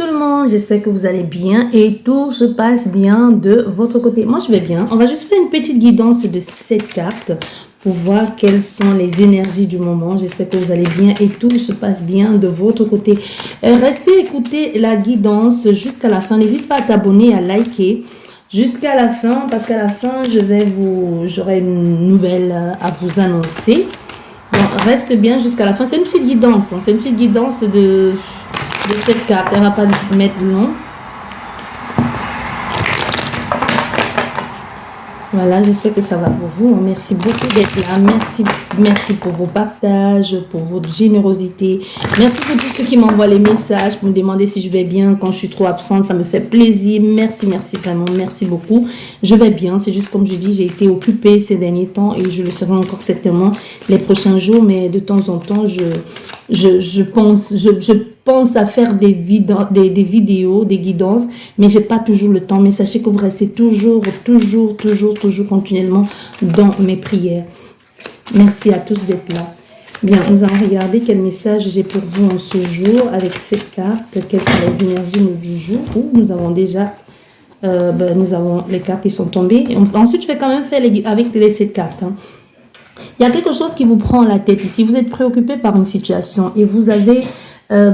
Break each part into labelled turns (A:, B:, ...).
A: le monde, j'espère que vous allez bien et tout se passe bien de votre côté. Moi, je vais bien. On va juste faire une petite guidance de 7 cartes pour voir quelles sont les énergies du moment. J'espère que vous allez bien et tout se passe bien de votre côté. Restez écouter la guidance jusqu'à la fin. N'hésite pas à t'abonner, à liker jusqu'à la fin parce qu'à la fin, j'aurai une nouvelle à vous annoncer. Donc, reste bien jusqu'à la fin. C'est une petite guidance. Hein. C'est une petite guidance de cette carte. Elle ne va pas mettre long. Voilà, j'espère que ça va pour vous. Merci beaucoup d'être là. Merci pour vos partages, pour votre générosité. Merci pour tous ceux qui m'envoient les messages pour me demander si je vais bien quand je suis trop absente. Ça me fait plaisir. Merci vraiment. Merci beaucoup. Je vais bien. C'est juste comme je dis, j'ai été occupée ces derniers temps et je le serai encore certainement les prochains jours. Mais de temps en temps, je pense à faire des vidéos, des guidances, mais j'ai pas toujours le temps. Mais sachez que vous restez toujours continuellement dans mes prières. Merci à tous d'être là. Bien, nous allons regarder quel message j'ai pour vous en ce jour avec cette carte. Quelles sont les énergies du jour? Nous avons déjà, nous avons les cartes qui sont tombées. Ensuite, je vais quand même faire avec les 7 cartes. Hein. Il y a quelque chose qui vous prend la tête ici. Vous êtes préoccupé par une situation et vous avez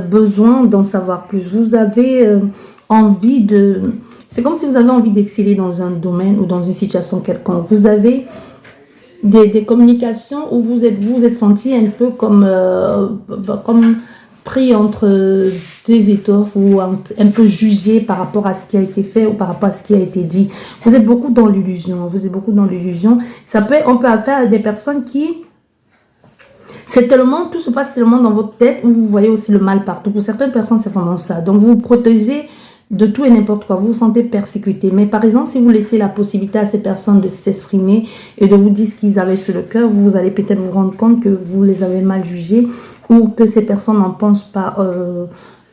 A: besoin d'en savoir plus. Vous avez envie de... C'est comme si vous avez envie d'exceller dans un domaine ou dans une situation quelconque. Vous avez des communications où vous êtes senti un peu comme pris entre deux étoffes ou un peu jugé par rapport à ce qui a été fait ou par rapport à ce qui a été dit. Vous êtes beaucoup dans l'illusion. On peut affaire à des personnes qui... tout se passe tellement dans votre tête où vous voyez aussi le mal partout. Pour certaines personnes, c'est vraiment ça. Donc, vous vous protégez de tout et n'importe quoi. Vous vous sentez persécuté. Mais par exemple, si vous laissez la possibilité à ces personnes de s'exprimer et de vous dire ce qu'ils avaient sur le cœur, vous allez peut-être vous rendre compte que vous les avez mal jugés ou que ces personnes n'en pensent pas,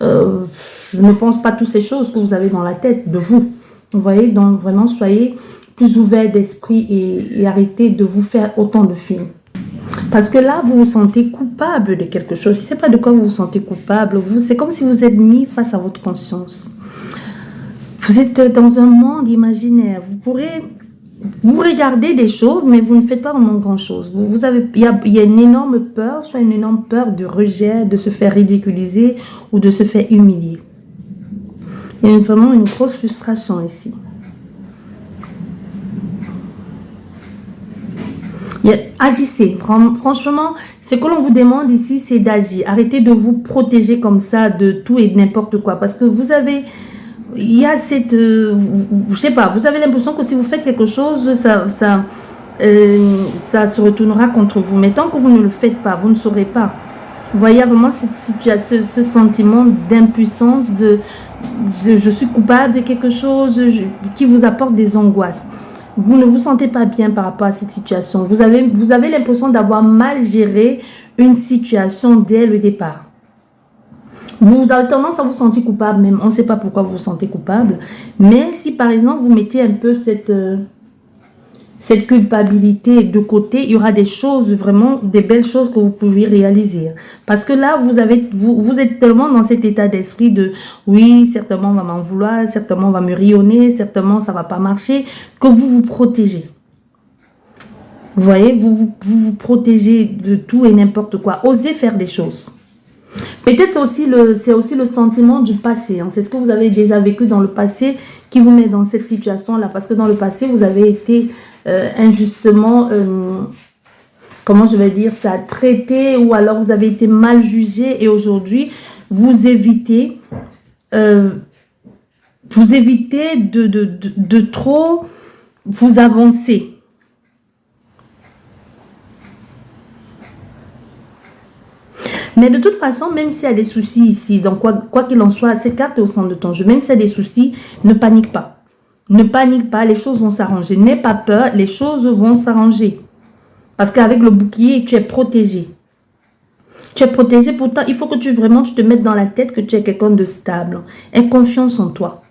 A: ne pensent pas toutes ces choses que vous avez dans la tête de vous. Vous voyez, donc vraiment, soyez plus ouverts d'esprit et arrêtez de vous faire autant de films. Parce que là, vous vous sentez coupable de quelque chose. Je ne sais pas de quoi vous vous sentez coupable. C'est comme si vous êtes mis face à votre conscience. Vous êtes dans un monde imaginaire. Vous regardez des choses, mais vous ne faites pas vraiment grand-chose. Il y a une énorme peur, soit une énorme peur de rejet, de se faire ridiculiser ou de se faire humilier. Il y a vraiment une grosse frustration ici. Agissez. Franchement, ce que l'on vous demande ici, c'est d'agir. Arrêtez de vous protéger comme ça de tout et de n'importe quoi. Parce que vous avez... Il y a cette... je sais pas, vous avez l'impression que si vous faites quelque chose, ça se retournera contre vous. Mais tant que vous ne le faites pas, vous ne saurez pas. Vous voyez vraiment cette situation, ce sentiment d'impuissance, de je suis coupable de quelque chose qui vous apporte des angoisses. Vous ne vous sentez pas bien par rapport à cette situation. Vous avez l'impression d'avoir mal géré une situation dès le départ. Vous avez tendance à vous sentir coupable même. On ne sait pas pourquoi vous vous sentez coupable. Mais si par exemple vous mettez un peu cette culpabilité de côté, il y aura des choses, vraiment des belles choses que vous pouvez réaliser. Parce que là, vous êtes tellement dans cet état d'esprit de oui, certainement on va m'en vouloir, certainement on va me rayonner, certainement ça ne va pas marcher, que vous vous protégez. Vous voyez, vous protégez de tout et n'importe quoi. Osez faire des choses. Peut-être c'est aussi le sentiment du passé. Hein. C'est ce que vous avez déjà vécu dans le passé qui vous met dans cette situation-là. Parce que dans le passé, vous avez été injustement, comment je vais dire ça, traité ou alors vous avez été mal jugé et aujourd'hui, vous évitez de trop vous avancer. Mais de toute façon, même s'il y a des soucis ici, donc quoi qu'il en soit, cette carte est au centre de ton jeu. Même s'il y a des soucis, ne panique pas. Ne panique pas, les choses vont s'arranger. N'aie pas peur, les choses vont s'arranger. Parce qu'avec le bouclier, tu es protégé. Tu es protégé, pourtant, il faut que tu te mettes dans la tête que tu es quelqu'un de stable. Aie confiance en toi.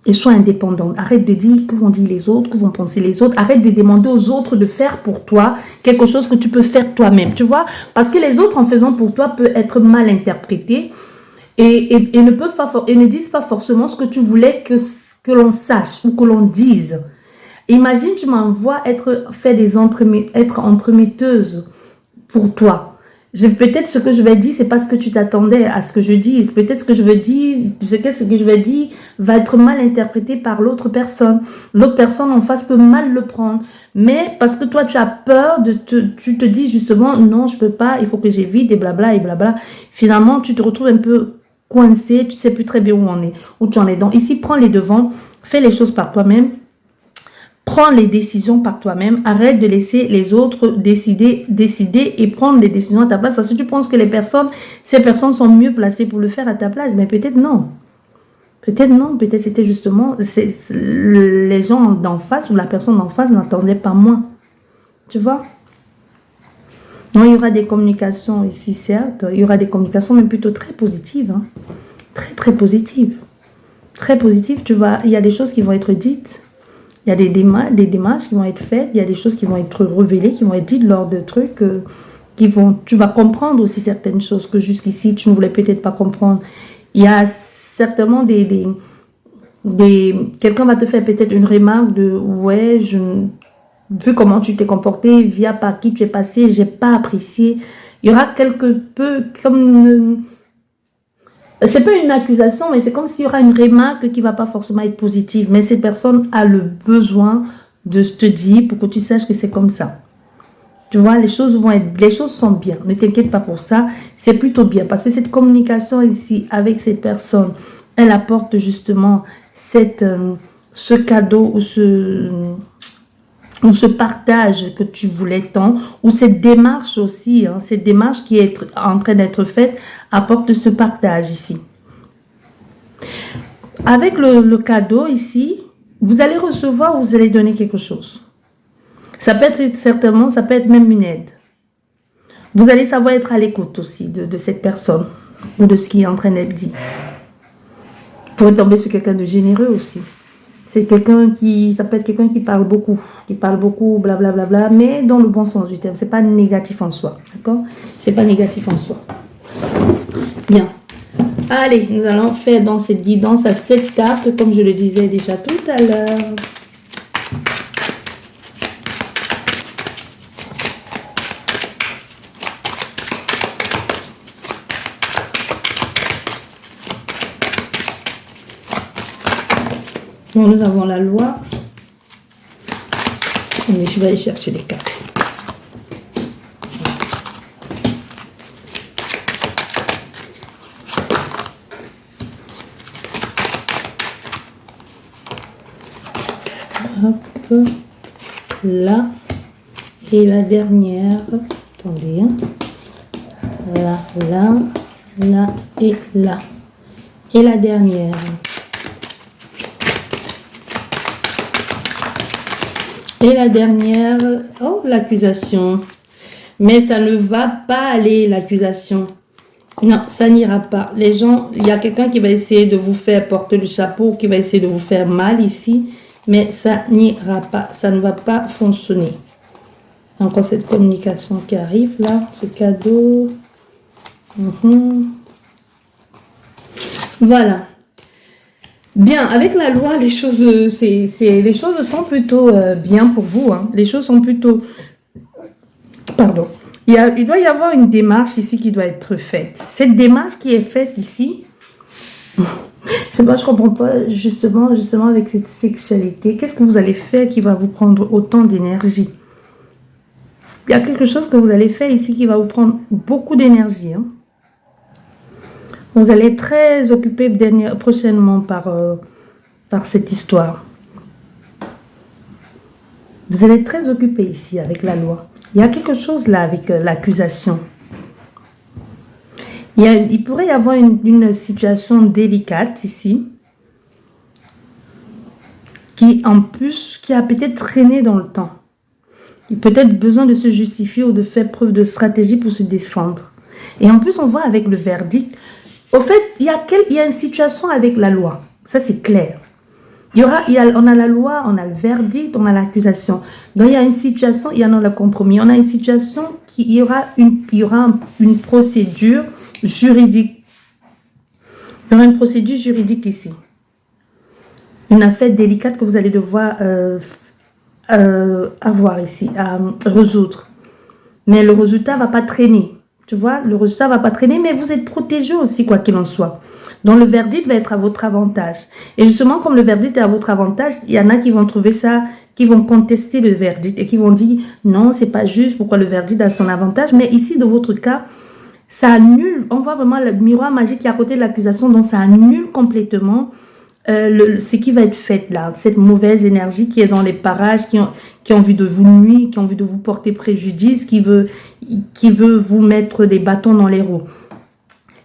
A: Et sois indépendante. Arrête de dire que vont dire les autres, que vont penser les autres. Arrête de demander aux autres de faire pour toi quelque chose que tu peux faire toi-même. Tu vois? Parce que les autres, en faisant pour toi, peut être mal interprété. et ne peuvent pas, et ne disent pas forcément ce que tu voulais que l'on sache ou que l'on dise. Imagine, tu m'envoies être entremetteuse pour toi. Peut-être ce que je vais dire, c'est pas ce que tu t'attendais à ce que je dise. Peut-être ce que je veux dire, ce que je vais dire va être mal interprété par l'autre personne. L'autre personne en face peut mal le prendre. Mais parce que toi, tu as peur, tu te dis justement, non, je peux pas, il faut que j'évite et blabla et blabla. Finalement, tu te retrouves un peu coincé, tu sais plus très bien où tu en es. Donc ici, prends les devants, fais les choses par toi-même. Prends les décisions par toi-même. Arrête de laisser les autres décider et prendre les décisions à ta place. Parce que tu penses que ces personnes sont mieux placées pour le faire à ta place. Mais peut-être non. Peut-être non. Peut-être c'était justement les gens d'en face ou la personne d'en face n'entendait pas moins. Tu vois? Non, il y aura des communications ici, certes. Il y aura des communications, mais plutôt très positives. Hein. Très, très positives. Très positives. Tu vois, il y a des choses qui vont être dites. Il y a des démarches qui vont être faites, il y a des choses qui vont être révélées, qui vont être dites lors de trucs tu vas comprendre aussi certaines choses que jusqu'ici tu ne voulais peut-être pas comprendre. Il y a certainement quelqu'un va te faire peut-être une remarque de ouais, vu comment tu t'es comporté, via par qui tu es passé, j'ai pas apprécié. Il y aura quelque peu comme c'est pas une accusation, mais c'est comme s'il y aura une remarque qui va pas forcément être positive. Mais cette personne a le besoin de te dire pour que tu saches que c'est comme ça. Tu vois, les choses sont bien. Ne t'inquiète pas pour ça. C'est plutôt bien parce que cette communication ici avec cette personne, elle apporte justement ce cadeau ou ce partage que tu voulais tant, ou cette démarche aussi, hein, cette démarche qui est en train d'être faite, apporte ce partage ici. Avec le cadeau ici, vous allez recevoir ou vous allez donner quelque chose. Ça peut être certainement, ça peut être même une aide. Vous allez savoir être à l'écoute aussi de cette personne ou de ce qui est en train d'être dit. Vous pourrez tomber sur quelqu'un de généreux aussi. C'est ça peut être quelqu'un qui parle beaucoup, blablabla, bla, bla, bla, mais dans le bon sens du terme. C'est pas négatif en soi, d'accord? C'est pas négatif en soi. Bien. Allez, nous allons faire dans cette guidance à 7 cartes, comme je le disais déjà tout à l'heure. Bon, nous avons la loi. Mais je vais aller chercher les cartes. Hop, là. Et la dernière. Attendez. Là, là, là et là. Et la dernière. Et la dernière, oh, l'accusation. Mais ça ne va pas aller, l'accusation. Non, ça n'ira pas. Les gens, il y a quelqu'un qui va essayer de vous faire porter le chapeau, qui va essayer de vous faire mal ici, mais ça n'ira pas. Ça ne va pas fonctionner. Encore cette communication qui arrive là, ce cadeau. Voilà. Bien, avec la loi, les choses sont plutôt bien pour vous. Hein. Les choses sont plutôt... Pardon. Il doit y avoir une démarche ici qui doit être faite. Cette démarche qui est faite ici, je sais pas, je comprends pas justement avec cette sexualité. Qu'est-ce que vous allez faire qui va vous prendre autant d'énergie? Il y a quelque chose que vous allez faire ici qui va vous prendre beaucoup d'énergie. Hein. Vous allez être très occupé prochainement par cette histoire. Vous allez être très occupé ici avec la loi. Il y a quelque chose là avec l'accusation. Il pourrait y avoir une situation délicate ici qui a peut-être traîné dans le temps. Il a peut-être besoin de se justifier ou de faire preuve de stratégie pour se défendre. Et en plus, on voit avec le verdict. Au fait, il y a une situation avec la loi. Ça, c'est clair. On a la loi, on a le verdict, on a l'accusation. Donc, il y a une situation, il y en a le compromis. On a une situation il y aura une procédure juridique Il y aura une procédure juridique ici. Une affaire délicate que vous allez devoir avoir ici, à résoudre. Mais le résultat ne va pas traîner. Tu vois, le résultat ne va pas traîner, mais vous êtes protégé aussi, quoi qu'il en soit. Donc, le verdict va être à votre avantage. Et justement, comme le verdict est à votre avantage, il y en a qui vont trouver ça, qui vont contester le verdict et qui vont dire, non, c'est pas juste, pourquoi le verdict a son avantage. Mais ici, dans votre cas, ça annule, on voit vraiment le miroir magique qui est à côté de l'accusation, donc ça annule complètement ce qui va être fait là, cette mauvaise énergie qui est dans les parages, qui a envie de vous nuire, qui a envie de vous porter préjudice, qui veut vous mettre des bâtons dans les roues.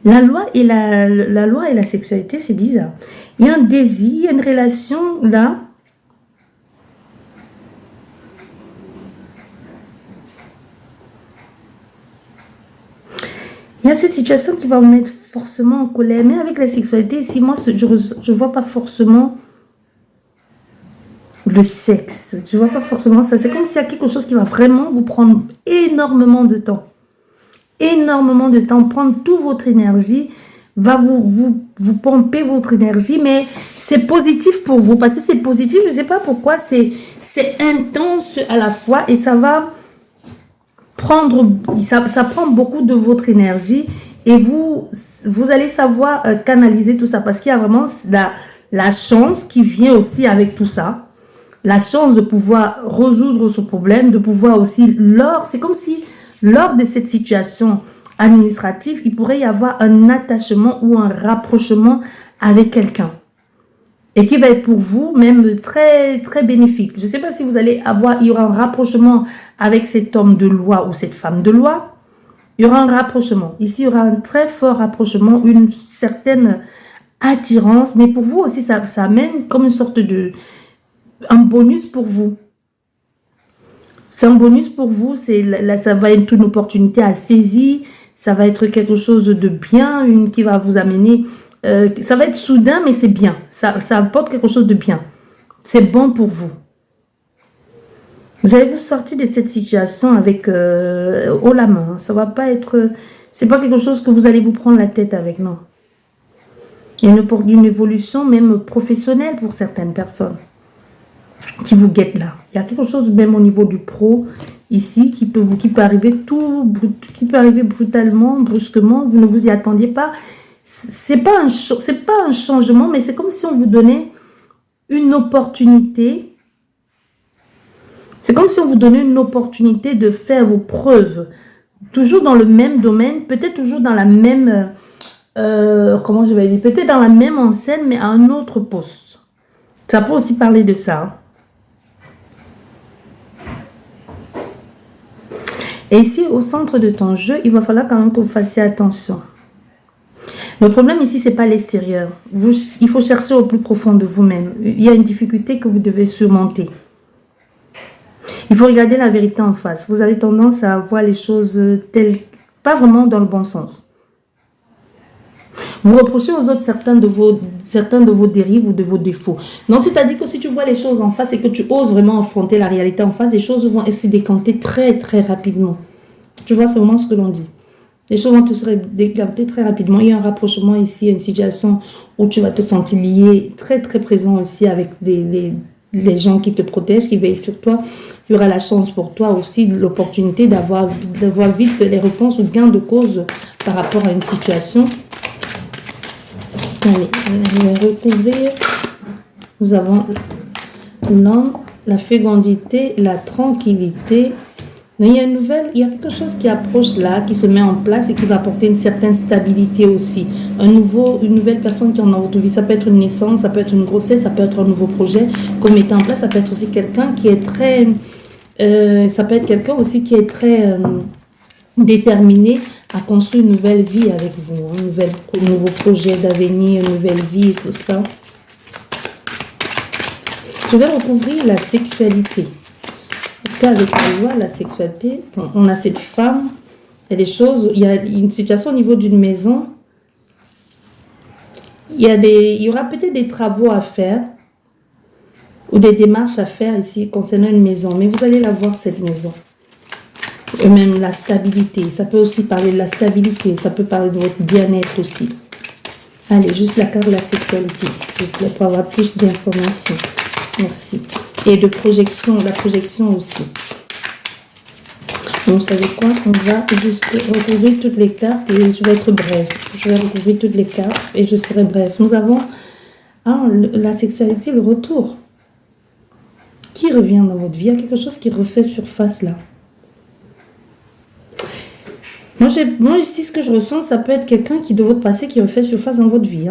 A: La loi et la sexualité, c'est bizarre. Il y a un désir, il y a une relation là. Il y a cette situation qui va vous mettre forcément en colère. Mais avec la sexualité, ici, moi, je ne vois pas forcément le sexe. Je ne vois pas forcément ça. C'est comme s'il y a quelque chose qui va vraiment vous prendre énormément de temps. Énormément de temps. Prendre toute votre énergie, va vous pomper votre énergie. Mais c'est positif pour vous. Parce que c'est positif, je ne sais pas pourquoi. C'est intense à la fois et ça va... ça prend beaucoup de votre énergie et vous allez savoir canaliser tout ça parce qu'il y a vraiment la chance qui vient aussi avec tout ça, la chance de pouvoir résoudre ce problème, de pouvoir aussi, c'est comme si lors de cette situation administrative, il pourrait y avoir un attachement ou un rapprochement avec quelqu'un. Et qui va être pour vous même très, très bénéfique. Je ne sais pas si vous allez il y aura un rapprochement avec cet homme de loi ou cette femme de loi. Il y aura un rapprochement. Ici, il y aura un très fort rapprochement, une certaine attirance. Mais pour vous aussi, ça amène comme une sorte un bonus pour vous. C'est un bonus pour vous. Là, ça va être une opportunité à saisir. Ça va être quelque chose de bien, qui va vous amener... ça va être soudain, mais c'est bien. Ça apporte quelque chose de bien. C'est bon pour vous. Vous allez vous sortir de cette situation avec haut la main. Ça va pas être... C'est pas quelque chose que vous allez vous prendre la tête avec, non. Il y a une évolution même professionnelle pour certaines personnes qui vous guettent là. Il y a quelque chose même au niveau du pro ici qui peut arriver brutalement, brusquement. Vous ne vous y attendiez pas. C'est pas un changement, mais c'est comme si on vous donnait une opportunité. C'est comme si on vous donnait une opportunité de faire vos preuves. Toujours dans le même domaine, peut-être toujours dans la même... comment je vais dire? Peut-être dans la même enseigne, mais à un autre poste. Ça peut aussi parler de ça. Et ici, au centre de ton jeu, il va falloir quand même que vous fassiez attention. Le problème ici, ce n'est pas l'extérieur. Il faut chercher au plus profond de vous-même. Il y a une difficulté que vous devez surmonter. Il faut regarder la vérité en face. Vous avez tendance à voir les choses pas vraiment dans le bon sens. Vous reprochez aux autres certains de vos dérives ou de vos défauts. Non, c'est-à-dire que si tu vois les choses en face et que tu oses vraiment affronter la réalité en face, les choses vont se décanter très, très rapidement. Tu vois, c'est vraiment ce que l'on dit. Les choses vont se décanter très rapidement. Il y a un rapprochement ici, une situation où tu vas te sentir lié, très, très présent aussi avec les gens qui te protègent, qui veillent sur toi. Il y aura la chance pour toi aussi, l'opportunité d'avoir vite les réponses ou gain de cause par rapport à une situation. Allez, on va recouvrir. Nous avons l'homme, la fécondité, la tranquillité. Mais il y a quelque chose qui approche là, qui se met en place et qui va apporter une certaine stabilité aussi. Une nouvelle personne qui est dans votre vie. Ça peut être une naissance, ça peut être une grossesse, ça peut être un nouveau projet qu'on met en place. Ça peut être aussi quelqu'un qui est très... ça peut être quelqu'un aussi qui est très déterminé à construire une nouvelle vie avec vous. Un nouveau projet d'avenir, une nouvelle vie et tout ça. Je vais recouvrir la sexualité. Parce qu'avec la loi, la sexualité, on a cette femme, il y a des choses, il y a une situation au niveau d'une maison, il y aura peut-être des travaux à faire ou des démarches à faire ici concernant une maison, mais vous allez la voir cette maison. Et même la stabilité, ça peut aussi parler de la stabilité, ça peut parler de votre bien-être aussi. Allez, juste la carte de la sexualité, s'il vous plaît, pour avoir plus d'informations. Merci. Et de projection, la projection aussi. Donc, vous savez quoi? On va juste recouvrir toutes les cartes et je vais être brève. Je vais recouvrir toutes les cartes et je serai brève. Nous avons la sexualité, le retour. Qui revient dans votre vie? Il y a quelque chose qui refait surface là. Moi, ici, ce que je ressens, ça peut être quelqu'un qui de votre passé qui refait surface dans votre vie.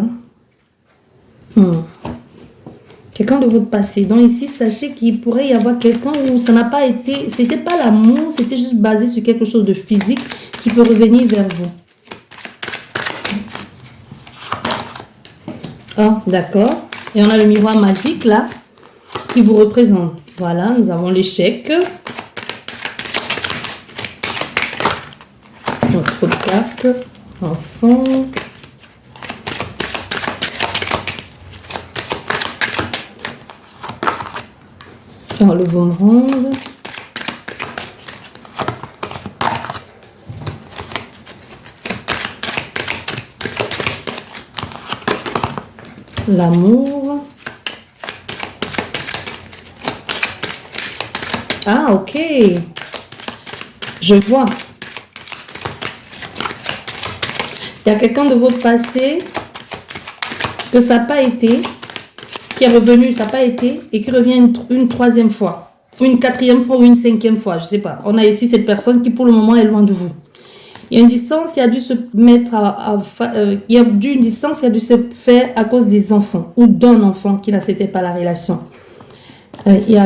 A: Quelqu'un de votre passé. Donc ici, sachez qu'il pourrait y avoir quelqu'un où ça n'a pas été, c'était pas l'amour, c'était juste basé sur quelque chose de physique qui peut revenir vers vous. Ah, d'accord. Et on a le miroir magique là, qui vous représente. Voilà, nous avons l'échec. Notre carte, enfant. Oh, le boomerang. L'amour. Ah, ok. Je vois. Il y a quelqu'un de votre passé que ça n'a pas été, qui est revenu, ça n'a pas été, et qui revient une troisième fois, ou une quatrième fois, ou une cinquième fois, je ne sais pas. On a ici cette personne qui, pour le moment, est loin de vous. Il y a une distance qui a dû se mettre il y a une distance qui a dû se faire à cause des enfants, ou d'un enfant qui n'acceptait pas la relation. Il y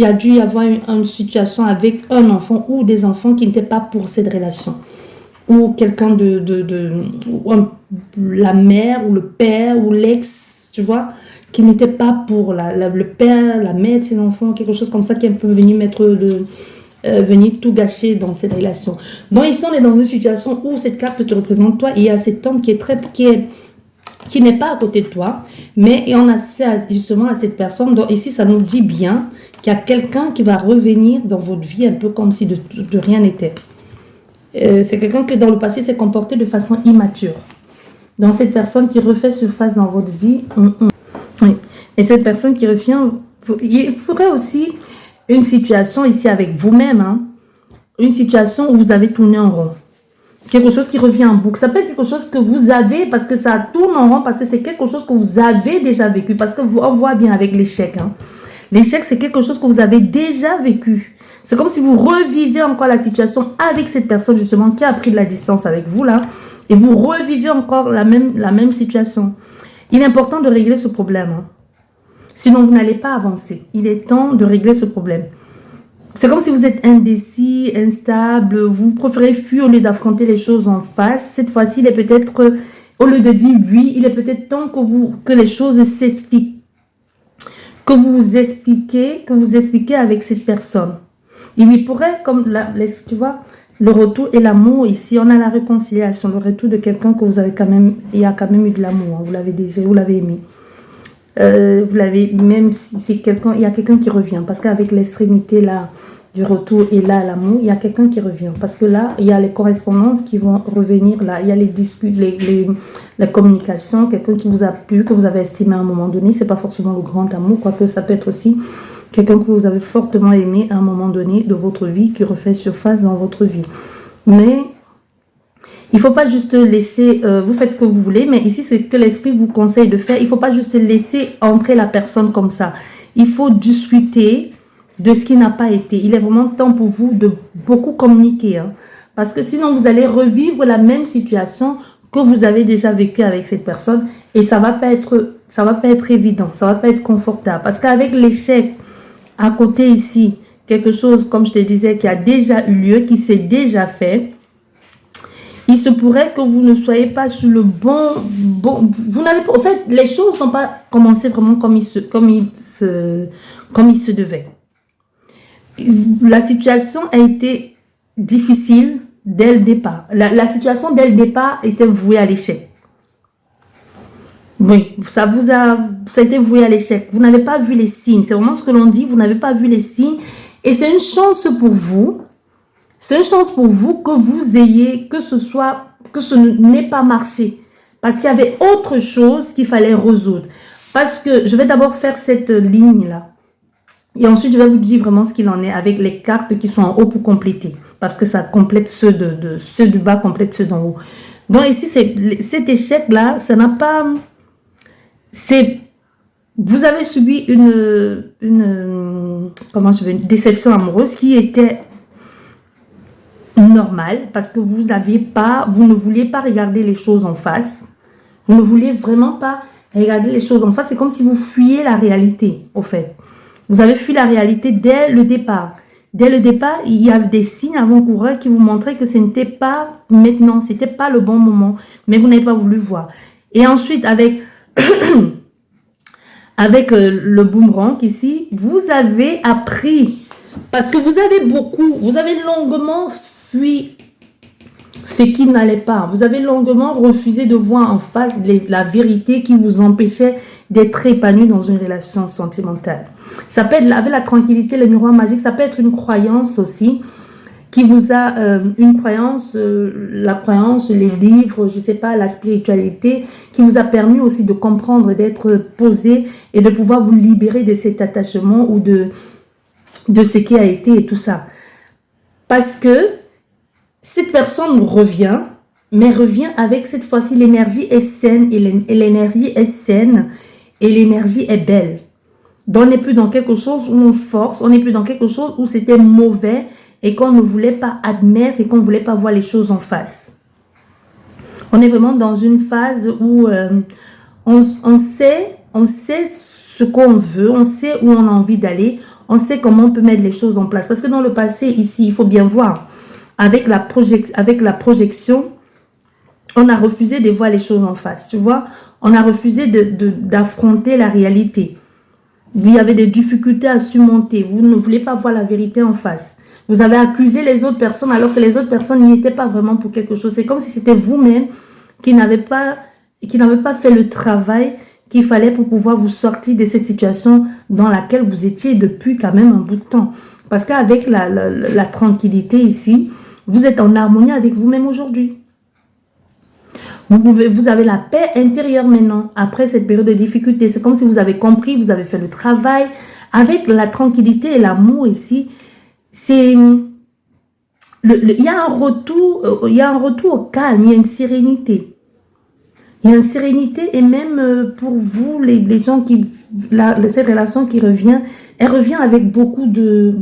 A: a dû y avoir une situation avec un enfant ou des enfants qui n'étaient pas pour cette relation. Ou quelqu'un la mère ou le père ou l'ex, tu vois, qui n'était pas pour le père, la mère de ses enfants, quelque chose comme ça qui peut venir venir tout gâcher dans cette relation. Bon, ici on est dans une situation où cette carte te représente toi et il y a cet homme qui n'est pas à côté de toi, mais et on a justement à cette personne. Donc ici ça nous dit bien qu'il y a quelqu'un qui va revenir dans votre vie un peu comme si de rien n'était. C'est quelqu'un qui dans le passé s'est comporté de façon immature. Donc cette personne qui refait surface dans votre vie. Oui. Et cette personne qui revient, il faudrait aussi une situation ici avec vous-même. Une situation où vous avez tourné en rond. Quelque chose qui revient en boucle. Ça peut être quelque chose que vous avez parce que ça tourne en rond, parce que c'est quelque chose que vous avez déjà vécu. Parce que on voit bien avec l'échec. L'échec, c'est quelque chose que vous avez déjà vécu. C'est comme si vous revivez encore la situation avec cette personne justement qui a pris de la distance avec vous là. Et vous revivez encore la même situation. Il est important de régler ce problème. Sinon, vous n'allez pas avancer. Il est temps de régler ce problème. C'est comme si vous êtes indécis, instable. Vous préférez fuir au lieu d'affronter les choses en face. Cette fois-ci, il est peut-être, au lieu de dire oui, il est peut-être temps que les choses s'expliquent. Que vous expliquez avec cette personne. Il pourrait, comme tu vois, le retour et l'amour, ici, on a la réconciliation, le retour de quelqu'un que vous avez quand même, il y a quand même eu de l'amour, vous l'avez désiré, vous l'avez aimé. Vous l'avez, même si c'est quelqu'un, il y a quelqu'un qui revient, parce qu'avec l'extrémité là, du retour et là, l'amour, il y a quelqu'un qui revient, parce que là, il y a les correspondances qui vont revenir là, il y a les disputes, la communication, quelqu'un qui vous a plu, que vous avez estimé à un moment donné, c'est pas forcément le grand amour, quoique ça peut être aussi quelqu'un que vous avez fortement aimé à un moment donné de votre vie, qui refait surface dans votre vie. Mais il ne faut pas juste laisser, vous faites ce que vous voulez, mais ici, c'est ce que l'esprit vous conseille de faire. Il ne faut pas juste laisser entrer la personne comme ça. Il faut discuter de ce qui n'a pas été. Il est vraiment temps pour vous de beaucoup communiquer. Parce que sinon, vous allez revivre la même situation que vous avez déjà vécu avec cette personne. Et ça ne va pas être évident. Ça ne va pas être confortable. Parce qu'avec l'échec, à côté ici, quelque chose, comme je te disais, qui a déjà eu lieu, qui s'est déjà fait, il se pourrait que vous ne soyez pas sur le bon vous n'avez pas, en fait, les choses n'ont pas commencé vraiment comme il se devait. La situation a été difficile dès le départ. La situation dès le départ était vouée à l'échec. Oui, ça a été voué à l'échec. Vous n'avez pas vu les signes. C'est vraiment ce que l'on dit. Vous n'avez pas vu les signes. Et c'est une chance pour vous. C'est une chance pour vous que vous ayez, que ce n'ait pas marché. Parce qu'il y avait autre chose qu'il fallait résoudre. Parce que je vais d'abord faire cette ligne-là. Et ensuite, je vais vous dire vraiment ce qu'il en est avec les cartes qui sont en haut pour compléter. Parce que ça complète ceux ceux du bas, complète ceux d'en haut. Donc ici, cet échec-là, ça n'a pas... Vous avez subi une déception amoureuse qui était normale parce que vous ne vouliez pas regarder les choses en face. Vous ne vouliez vraiment pas regarder les choses en face. C'est comme si vous fuyiez la réalité, au fait. Vous avez fui la réalité dès le départ. Dès le départ, il y a des signes avant-coureurs qui vous montraient que ce n'était pas maintenant, ce n'était pas le bon moment, mais vous n'avez pas voulu voir. Et ensuite, avec, avec le boomerang ici, vous avez appris, parce que vous avez longuement fui ce qui n'allait pas. Vous avez longuement refusé de voir en face la vérité qui vous empêchait d'être épanoui dans une relation sentimentale. Ça peut être, avec la tranquillité, le miroir magique, ça peut être une croyance aussi, qui vous a une croyance, la croyance, les livres, je ne sais pas, la spiritualité, qui vous a permis aussi de comprendre, d'être posé et de pouvoir vous libérer de cet attachement ou de ce qui a été et tout ça. Parce que cette personne revient, mais revient avec cette fois-ci l'énergie est saine et l'énergie est saine et l'énergie est belle. Donc on n'est plus dans quelque chose où on force, on n'est plus dans quelque chose où c'était mauvais et qu'on ne voulait pas admettre et qu'on ne voulait pas voir les choses en face. On est vraiment dans une phase où on sait ce qu'on veut, on sait où on a envie d'aller, on sait comment on peut mettre les choses en place. Parce que dans le passé, ici, il faut bien voir, avec la projection, on a refusé de voir les choses en face, tu vois. On a refusé d'affronter la réalité. Il y avait des difficultés à surmonter. Vous ne voulez pas voir la vérité en face. Vous avez accusé les autres personnes alors que les autres personnes n'y étaient pas vraiment pour quelque chose. C'est comme si c'était vous-même qui n'avez pas fait le travail qu'il fallait pour pouvoir vous sortir de cette situation dans laquelle vous étiez depuis quand même un bout de temps. Parce qu'avec la tranquillité ici, vous êtes en harmonie avec vous-même aujourd'hui. Vous avez la paix intérieure maintenant, après cette période de difficulté. C'est comme si vous avez compris, vous avez fait le travail. Avec la tranquillité et l'amour ici, il y a un retour au calme, il y a une sérénité. Il y a une sérénité et même pour vous, les gens cette relation qui revient, elle revient avec beaucoup de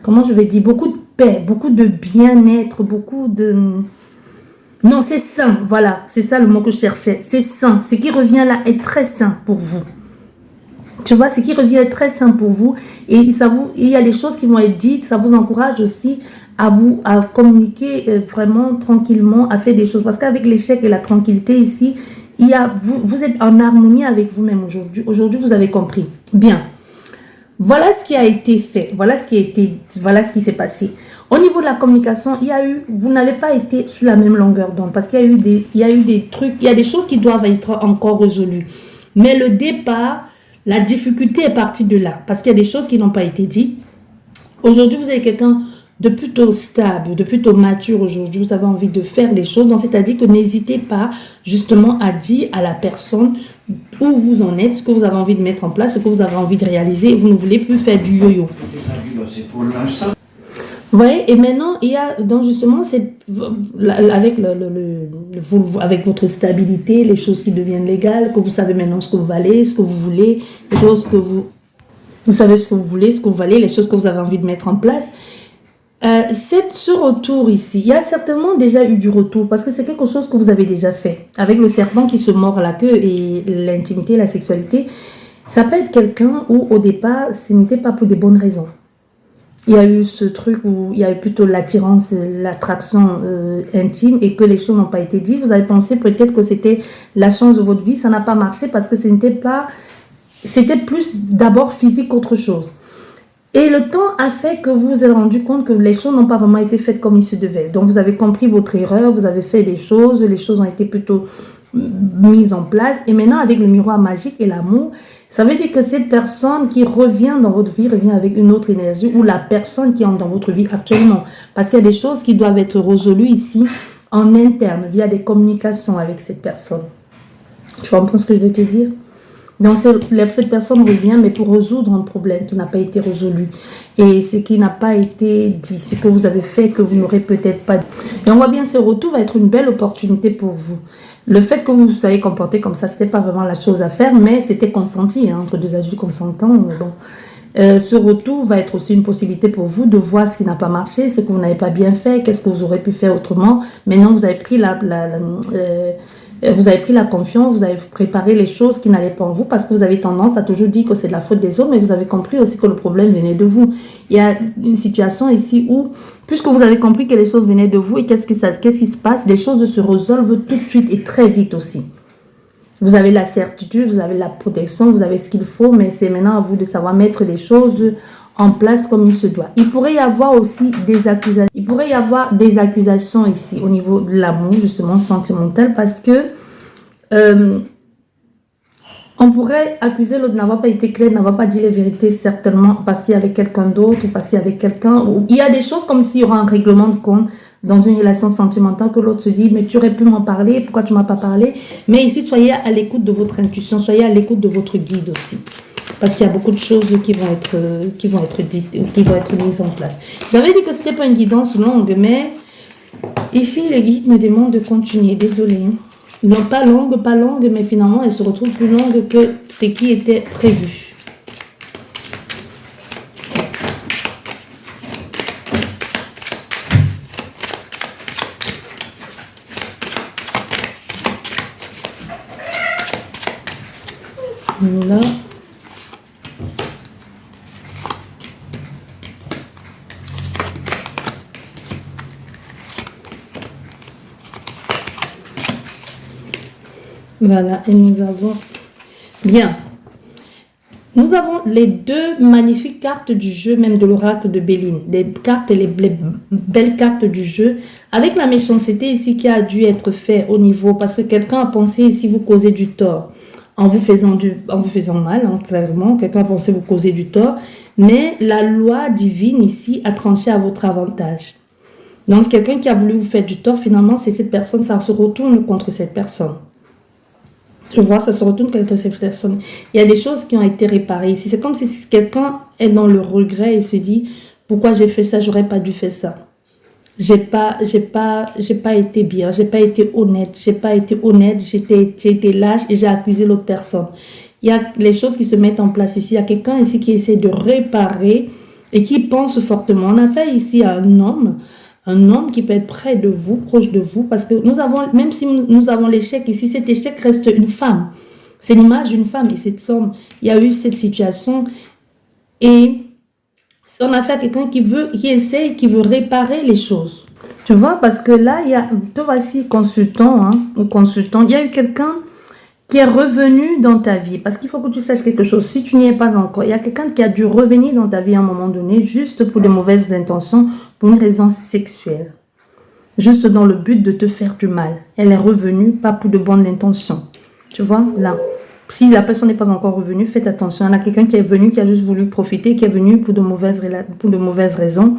A: comment je vais dire, beaucoup de paix, beaucoup de bien-être, beaucoup de... Non, c'est sain, voilà, c'est ça le mot que je cherchais. C'est sain, ce qui revient là est très sain pour vous. Tu vois, ce qui revient est très sain pour vous. Et il y a des choses qui vont être dites, ça vous encourage aussi à communiquer vraiment tranquillement, à faire des choses. Parce qu'avec l'échec et la tranquillité ici, vous êtes en harmonie avec vous-même aujourd'hui. Aujourd'hui, vous avez compris. Bien. Voilà ce qui a été fait. Voilà ce qui s'est passé. Au niveau de la communication, vous n'avez pas été sur la même longueur d'onde parce qu'il y a eu des trucs, il y a des choses qui doivent être encore résolues. Mais le départ, la difficulté est partie de là parce qu'il y a des choses qui n'ont pas été dites. Aujourd'hui, vous avez quelqu'un de plutôt stable, de plutôt mature aujourd'hui. Vous avez envie de faire les choses. Donc, c'est-à-dire que n'hésitez pas justement à dire à la personne où vous en êtes, ce que vous avez envie de mettre en place, ce que vous avez envie de réaliser. Vous ne voulez plus faire du yo-yo. Vous voyez, et maintenant, il y a donc justement, avec votre stabilité, les choses qui deviennent légales, que vous savez maintenant ce que vous valez, ce que vous voulez, les choses que vous savez ce que vous voulez, ce que vous valez, les choses que vous avez envie de mettre en place. Ce retour ici, il y a certainement déjà eu du retour parce que c'est quelque chose que vous avez déjà fait. Avec le serpent qui se mord la queue et l'intimité, la sexualité, ça peut être quelqu'un où au départ, ce n'était pas pour des bonnes raisons. Il y a eu ce truc où il y a eu plutôt l'attirance, l'attraction intime et que les choses n'ont pas été dites. Vous avez pensé peut-être que c'était la chance de votre vie. Ça n'a pas marché parce que c'était plus d'abord physique qu'autre chose. Et le temps a fait que vous vous êtes rendu compte que les choses n'ont pas vraiment été faites comme il se devait. Donc vous avez compris votre erreur, vous avez fait les choses ont été plutôt mises en place. Et maintenant avec le miroir magique et l'amour, ça veut dire que cette personne qui revient dans votre vie revient avec une autre énergie ou la personne qui entre dans votre vie actuellement. Parce qu'il y a des choses qui doivent être résolues ici en interne, via des communications avec cette personne. Tu comprends ce que je veux te dire? Donc, cette personne revient, mais pour résoudre un problème qui n'a pas été résolu. Et ce qui n'a pas été dit, ce que vous avez fait, que vous n'aurez peut-être pas dit. Et on voit bien, ce retour va être une belle opportunité pour vous. Le fait que vous soyez comporté comme ça, c'était pas vraiment la chose à faire, mais c'était consenti, hein, entre deux adultes consentants. Mais bon. Ce retour va être aussi une possibilité pour vous de voir ce qui n'a pas marché, ce que vous n'avez pas bien fait, qu'est-ce que vous aurez pu faire autrement. Maintenant, vous avez pris vous avez pris la confiance, vous avez préparé les choses qui n'allaient pas en vous parce que vous avez tendance à toujours dire que c'est de la faute des autres, mais vous avez compris aussi que le problème venait de vous. Il y a une situation ici où, puisque vous avez compris que les choses venaient de vous et qu'est-ce qui se passe, les choses se résolvent tout de suite et très vite aussi. Vous avez la certitude, vous avez la protection, vous avez ce qu'il faut, mais c'est maintenant à vous de savoir mettre les choses en place comme il se doit. Il pourrait y avoir aussi des accusations. Il pourrait y avoir des accusations ici au niveau de l'amour, justement, sentimental, parce que on pourrait accuser l'autre de n'avoir pas été clair, de n'avoir pas dit les vérités, certainement parce qu'il y avait quelqu'un d'autre ou parce qu'il y avait quelqu'un. Il y a des choses comme s'il y aura un règlement de compte dans une relation sentimentale que l'autre se dit, mais tu aurais pu m'en parler, pourquoi tu ne m'as pas parlé? Mais ici, soyez à l'écoute de votre intuition, soyez à l'écoute de votre guide aussi. Parce qu'il y a beaucoup de choses qui vont être dites, qui vont être mises en place. J'avais dit que ce n'était pas une guidance longue, mais ici, les guides me demandent de continuer. Désolée. Non, pas longue, mais finalement, elle se retrouve plus longue que ce qui était prévu. Là. Voilà, et nous avons... Bien. Nous avons les deux magnifiques cartes du jeu, même de l'oracle de Béline. Les belles cartes du jeu, avec la méchanceté ici qui a dû être fait au niveau, parce que quelqu'un a pensé ici vous causer du tort. En vous faisant mal, hein, clairement, quelqu'un a pensé vous causer du tort, mais la loi divine ici a tranché à votre avantage. Donc, quelqu'un qui a voulu vous faire du tort, finalement, c'est cette personne, ça se retourne contre cette personne. Tu vois, ça se retourne contre cette personne. Il y a des choses qui ont été réparées ici. C'est comme si quelqu'un est dans le regret et se dit, pourquoi j'ai fait ça, j'aurais pas dû faire ça. J'ai pas été bien, j'ai pas été honnête, j'ai été lâche et j'ai accusé l'autre personne. Il y a les choses qui se mettent en place ici. Il y a quelqu'un ici qui essaie de réparer et qui pense fortement. On a fait ici un homme qui peut être près de vous, proche de vous, parce que nous avons, même si nous avons l'échec ici, cet échec reste une femme. C'est l'image d'une femme et cette somme. Il y a eu cette situation et on a fait à quelqu'un qui veut réparer les choses. Tu vois, parce que là, il y a, te voici consultant, ou consultant, il y a eu quelqu'un qui est revenu dans ta vie. Parce qu'il faut que tu saches quelque chose. Si tu n'y es pas encore, il y a quelqu'un qui a dû revenir dans ta vie à un moment donné, juste pour de mauvaises intentions, pour une raison sexuelle. Juste dans le but de te faire du mal. Elle est revenue, pas pour de bonnes intentions. Tu vois, là. Si la personne n'est pas encore revenue, faites attention. Il y a quelqu'un qui est venu, qui a juste voulu profiter, qui est venu pour de mauvaises raisons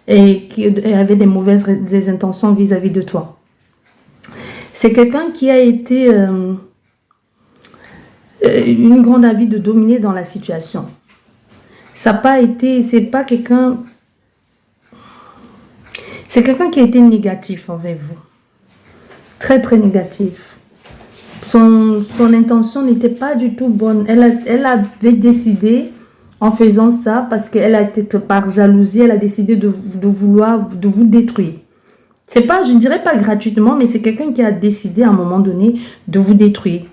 A: et qui avait des intentions vis-à-vis de toi. C'est quelqu'un qui a été une grande envie de dominer dans la situation. Ça n'a pas été, c'est quelqu'un qui a été négatif envers vous. Très, très négatif. Son intention n'était pas du tout bonne. Elle avait décidé, en faisant ça, parce qu'elle a été par jalousie, elle a décidé de vous détruire. C'est pas, je ne dirais pas gratuitement, mais c'est quelqu'un qui a décidé à un moment donné de vous détruire.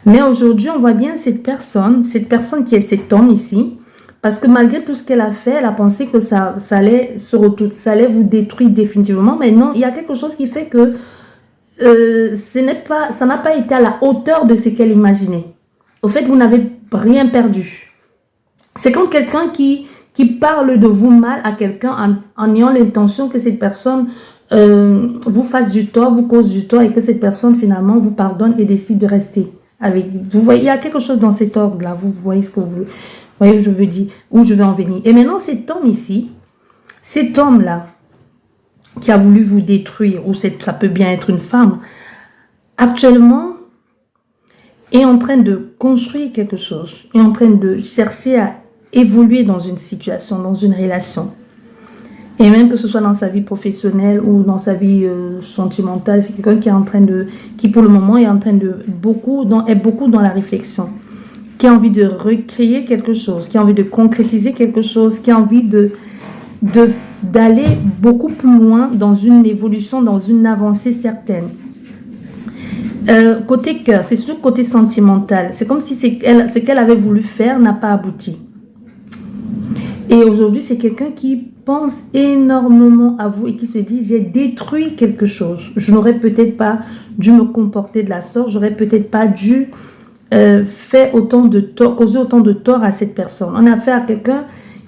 A: Mais aujourd'hui, on voit bien cette personne qui est cet homme ici, parce que malgré tout ce qu'elle a fait, elle a pensé que ça allait vous détruire définitivement. Mais non, il y a quelque chose qui fait que ça n'a pas été à la hauteur de ce qu'elle imaginait. Au fait, vous n'avez rien perdu. C'est comme quelqu'un qui parle de vous mal à quelqu'un en ayant l'intention que cette personne vous fasse du tort, vous cause du tort et que cette personne finalement vous pardonne et décide de rester avec vous. Vous voyez, il y a quelque chose dans cet ordre-là. Vous voyez ce que vous voyez, je veux dire, où je veux en venir. Et maintenant, cet homme ici, cet homme-là, qui a voulu vous détruire, ou ça peut bien être une femme, actuellement est en train de construire quelque chose, est en train de chercher à évoluer dans une situation, dans une relation. Et même que ce soit dans sa vie professionnelle ou dans sa vie sentimentale, c'est quelqu'un qui est en train de, qui pour le moment est en train de est beaucoup dans la réflexion, qui a envie de recréer quelque chose, qui a envie de concrétiser quelque chose, qui a envie d'aller beaucoup plus loin dans une évolution, dans une avancée certaine. Côté cœur, c'est surtout côté sentimental. C'est comme si ce qu'elle avait voulu faire n'a pas abouti. Et aujourd'hui, c'est quelqu'un qui pense énormément à vous et qui se dit, j'ai détruit quelque chose. Je n'aurais peut-être pas dû me comporter de la sorte. J'aurais peut-être pas dû faire autant de tort, causer autant de tort à cette personne. On a affaire à quelqu'un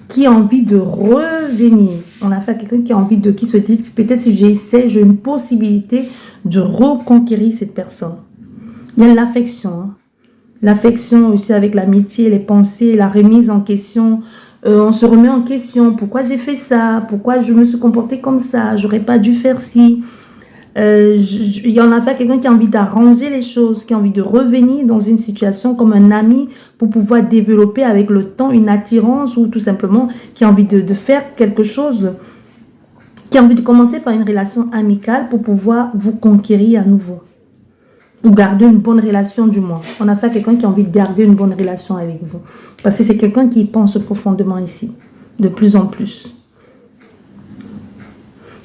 A: qui a envie de revenir. On a affaire à quelqu'un qui a envie qui se dit, peut-être si j'essaie, j'ai une possibilité de reconquérir cette personne. Il y a l'affection. Hein. L'affection aussi avec l'amitié, les pensées, la remise en question. On se remet en question. Pourquoi j'ai fait ça? Pourquoi je me suis comportée comme ça? J'aurais pas dû faire ci. Il y en a fait quelqu'un qui a envie d'arranger les choses, qui a envie de revenir dans une situation comme un ami pour pouvoir développer avec le temps une attirance ou tout simplement qui a envie de faire quelque chose, qui a envie de commencer par une relation amicale pour pouvoir vous conquérir à nouveau. Ou garder une bonne relation du moins. On a fait quelqu'un qui a envie de garder une bonne relation avec vous. Parce que c'est quelqu'un qui pense profondément ici, de plus en plus.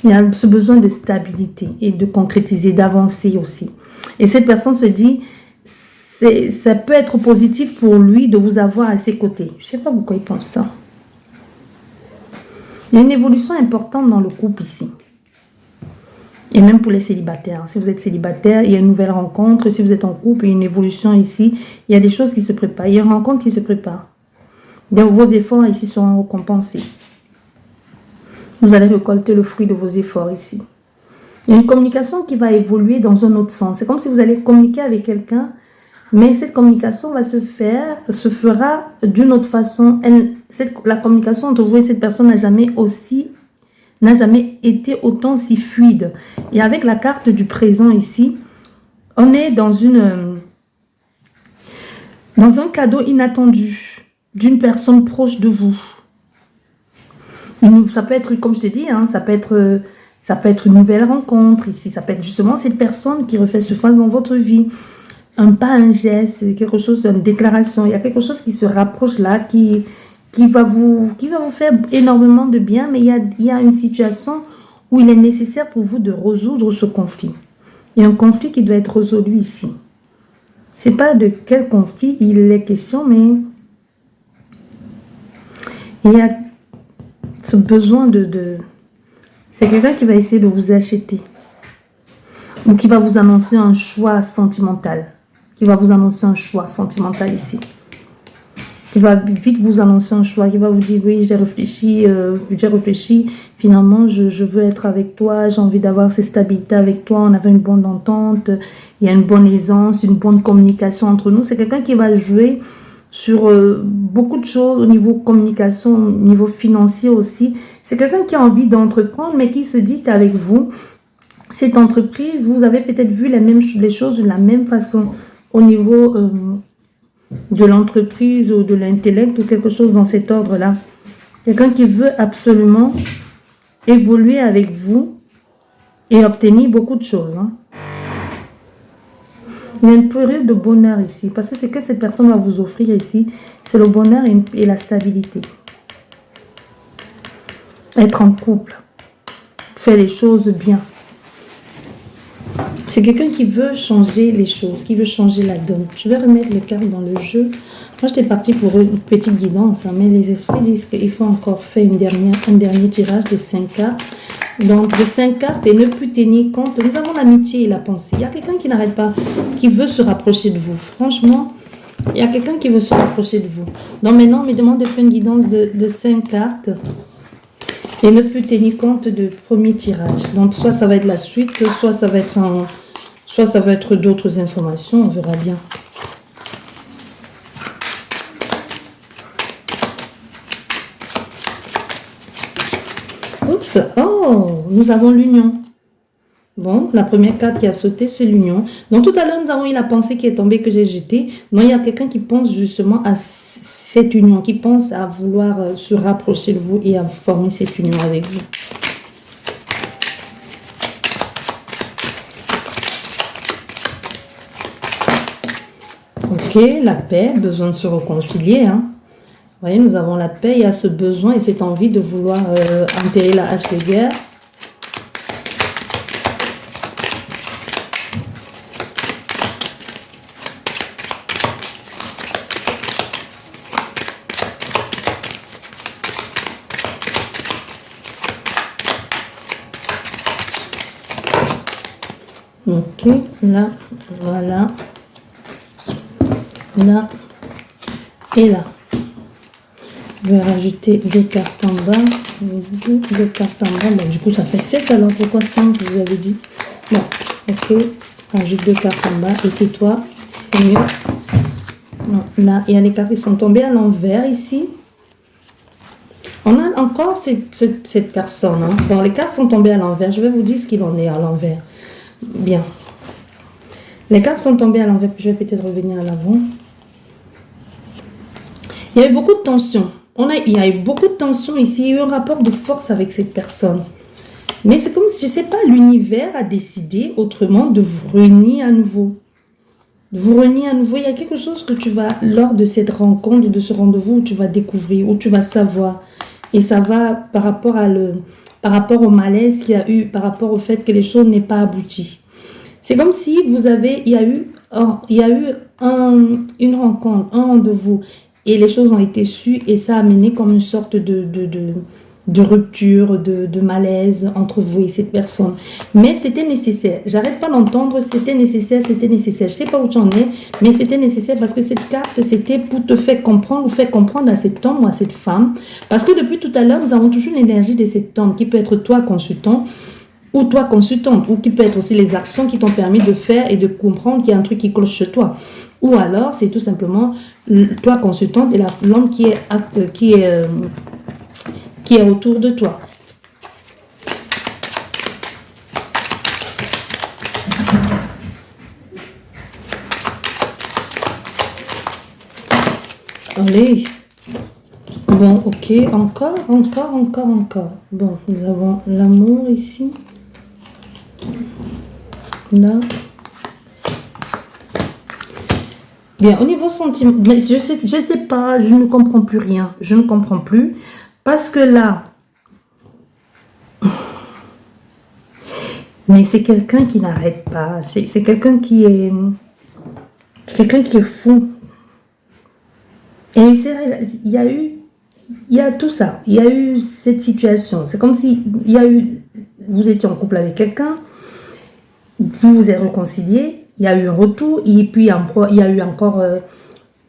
A: Il y a ce besoin de stabilité et de concrétiser, d'avancer aussi. Et cette personne se dit, ça peut être positif pour lui de vous avoir à ses côtés. Je ne sais pas pourquoi il pense ça. Il y a une évolution importante dans le couple ici. Et même pour les célibataires. Si vous êtes célibataire, il y a une nouvelle rencontre. Si vous êtes en couple, il y a une évolution ici. Il y a des choses qui se préparent. Il y a une rencontre qui se prépare. Donc, vos efforts ici seront récompensés. Vous allez récolter le fruit de vos efforts ici. Il y a une communication qui va évoluer dans un autre sens. C'est comme si vous allez communiquer avec quelqu'un, mais cette communication se fera d'une autre façon. La communication entre vous et cette personne n'a jamais été autant si fluide. Et avec la carte du présent ici, on est dans un cadeau inattendu d'une personne proche de vous. Ça peut être, comme je te dis, hein, ça peut être une nouvelle rencontre ici. Ça peut être justement cette personne qui refait surface dans votre vie. Un pas, un geste, quelque chose, une déclaration. Il y a quelque chose qui se rapproche là, qui va vous faire énormément de bien. Mais il y a une situation où il est nécessaire pour vous de résoudre ce conflit. Il y a un conflit qui doit être résolu ici. Ce n'est pas de quel conflit il est question, mais il y a ce besoin c'est quelqu'un qui va essayer de vous acheter ou qui va vous annoncer un choix sentimental. Qui va vous annoncer un choix sentimental ici. Qui va vite vous annoncer un choix. Qui va vous dire, oui, j'ai réfléchi. Finalement, je veux être avec toi. J'ai envie d'avoir cette stabilité avec toi. On avait une bonne entente. Il y a une bonne aisance, une bonne communication entre nous. C'est quelqu'un qui va jouer sur beaucoup de choses au niveau communication, au niveau financier aussi. C'est quelqu'un qui a envie d'entreprendre, mais qui se dit qu'avec vous, cette entreprise, vous avez peut-être vu les choses de la même façon au niveau de l'entreprise ou de l'intellect ou quelque chose dans cet ordre-là. Quelqu'un qui veut absolument évoluer avec vous et obtenir beaucoup de choses. Hein. Il y a une période de bonheur ici, parce que ce que cette personne va vous offrir ici, c'est le bonheur et la stabilité. Être en couple, faire les choses bien. C'est quelqu'un qui veut changer les choses, qui veut changer la donne. Je vais remettre les cartes dans le jeu. Moi, j'étais partie pour une petite guidance, hein, mais les esprits disent qu'il faut encore faire un dernier tirage de 5 cartes. Donc, de 5 cartes et ne plus tenir compte. Nous avons l'amitié et la pensée. Il y a quelqu'un qui n'arrête pas, qui veut se rapprocher de vous. Franchement, il y a quelqu'un qui veut se rapprocher de vous. Donc, maintenant, on me demande de faire une guidance de 5 cartes et ne plus tenir compte du premier tirage. Donc, soit ça va être la suite, soit ça va être d'autres informations. On verra bien. Ok, Oups, oh, nous avons l'union. Bon, la première carte qui a sauté, c'est l'union. Donc, tout à l'heure, nous avons eu la pensée qui est tombée, que j'ai jetée. Non, il y a quelqu'un qui pense justement à cette union, qui pense à vouloir se rapprocher de vous et à former cette union avec vous. Ok, la paix, besoin de se réconcilier. Hein. Vous voyez, nous avons la paix, il y a ce besoin et cette envie de vouloir enterrer la hache de guerre. Ok, là, voilà, là et là. Je vais rajouter 2 cartes en bas, 2 cartes en bas, bon, du coup ça fait 7, alors pourquoi 5 vous avez dit? Bon, ok, rajoute 2 cartes en bas, et tais-toi, c'est mieux. Non, là, il y a les cartes qui sont tombées à l'envers ici. On a encore cette personne, hein. Bon, les cartes sont tombées à l'envers, je vais vous dire ce qu'il en est à l'envers. Bien. Les cartes sont tombées à l'envers, puis je vais peut-être revenir à l'avant. Il y a eu beaucoup de tension. Il y a eu beaucoup de tension ici. Il y a eu un rapport de force avec cette personne. Mais c'est comme si, je ne sais pas, l'univers a décidé autrement de vous réunir à nouveau. De vous réunir à nouveau. Il y a quelque chose que tu vas, lors de cette rencontre, de ce rendez-vous, où tu vas découvrir, où tu vas savoir. Et ça va par rapport au malaise qu'il y a eu, par rapport au fait que les choses n'aient pas abouti. C'est comme si il y a eu une rencontre, un rendez-vous, et les choses ont été sues, et ça a mené comme une sorte de rupture, de malaise entre vous et cette personne. Mais c'était nécessaire. J'arrête pas d'entendre, c'était nécessaire, c'était nécessaire. Je sais pas où tu en es, mais c'était nécessaire parce que cette carte, c'était pour te faire comprendre, ou faire comprendre à cet homme ou à cette femme. Parce que depuis tout à l'heure, nous avons toujours l'énergie de cet homme qui peut être toi, consultant, ou toi consultante, ou qui peut être aussi les actions qui t'ont permis de faire et de comprendre qu'il y a un truc qui cloche chez toi. Ou alors, c'est tout simplement toi consultante et l'homme qui est autour de toi. Allez. Bon, ok, encore. Bon, nous avons l'amour ici. Là. Bien, au niveau sentiment, mais je sais pas, je ne comprends plus rien. Je ne comprends plus. Parce que là, mais c'est quelqu'un qui n'arrête pas. C'est quelqu'un qui est fou. Et il y a tout ça. Il y a eu cette situation. C'est comme si vous étiez en couple avec quelqu'un, vous vous êtes réconciliés, il y a eu un retour, et puis il y a eu encore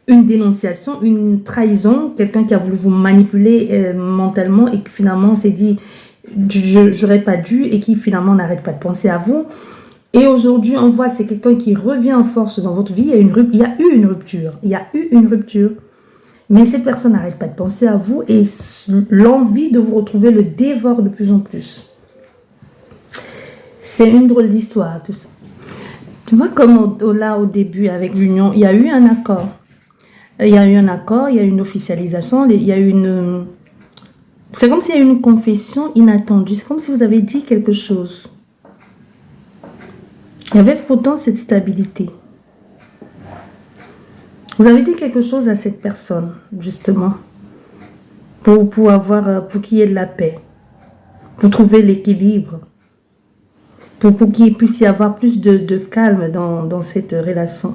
A: une dénonciation, une trahison, quelqu'un qui a voulu vous manipuler mentalement et qui finalement s'est dit j'aurais pas dû, et qui finalement n'arrête pas de penser à vous. Et aujourd'hui, on voit c'est quelqu'un qui revient en force dans votre vie. Il y a eu une rupture. Mais cette personne n'arrête pas de penser à vous et l'envie de vous retrouver le dévore de plus en plus. C'est une drôle d'histoire, tout ça. Tu vois, comme là, au début, avec l'union, il y a eu un accord. Il y a eu une officialisation, il y a eu une... C'est comme s'il y a eu une confession inattendue. C'est comme si vous avez dit quelque chose. Il y avait pourtant cette stabilité. Vous avez dit quelque chose à cette personne, justement, pour qu'il y ait de la paix, pour trouver l'équilibre, pour qu'il puisse y avoir plus de calme dans cette relation.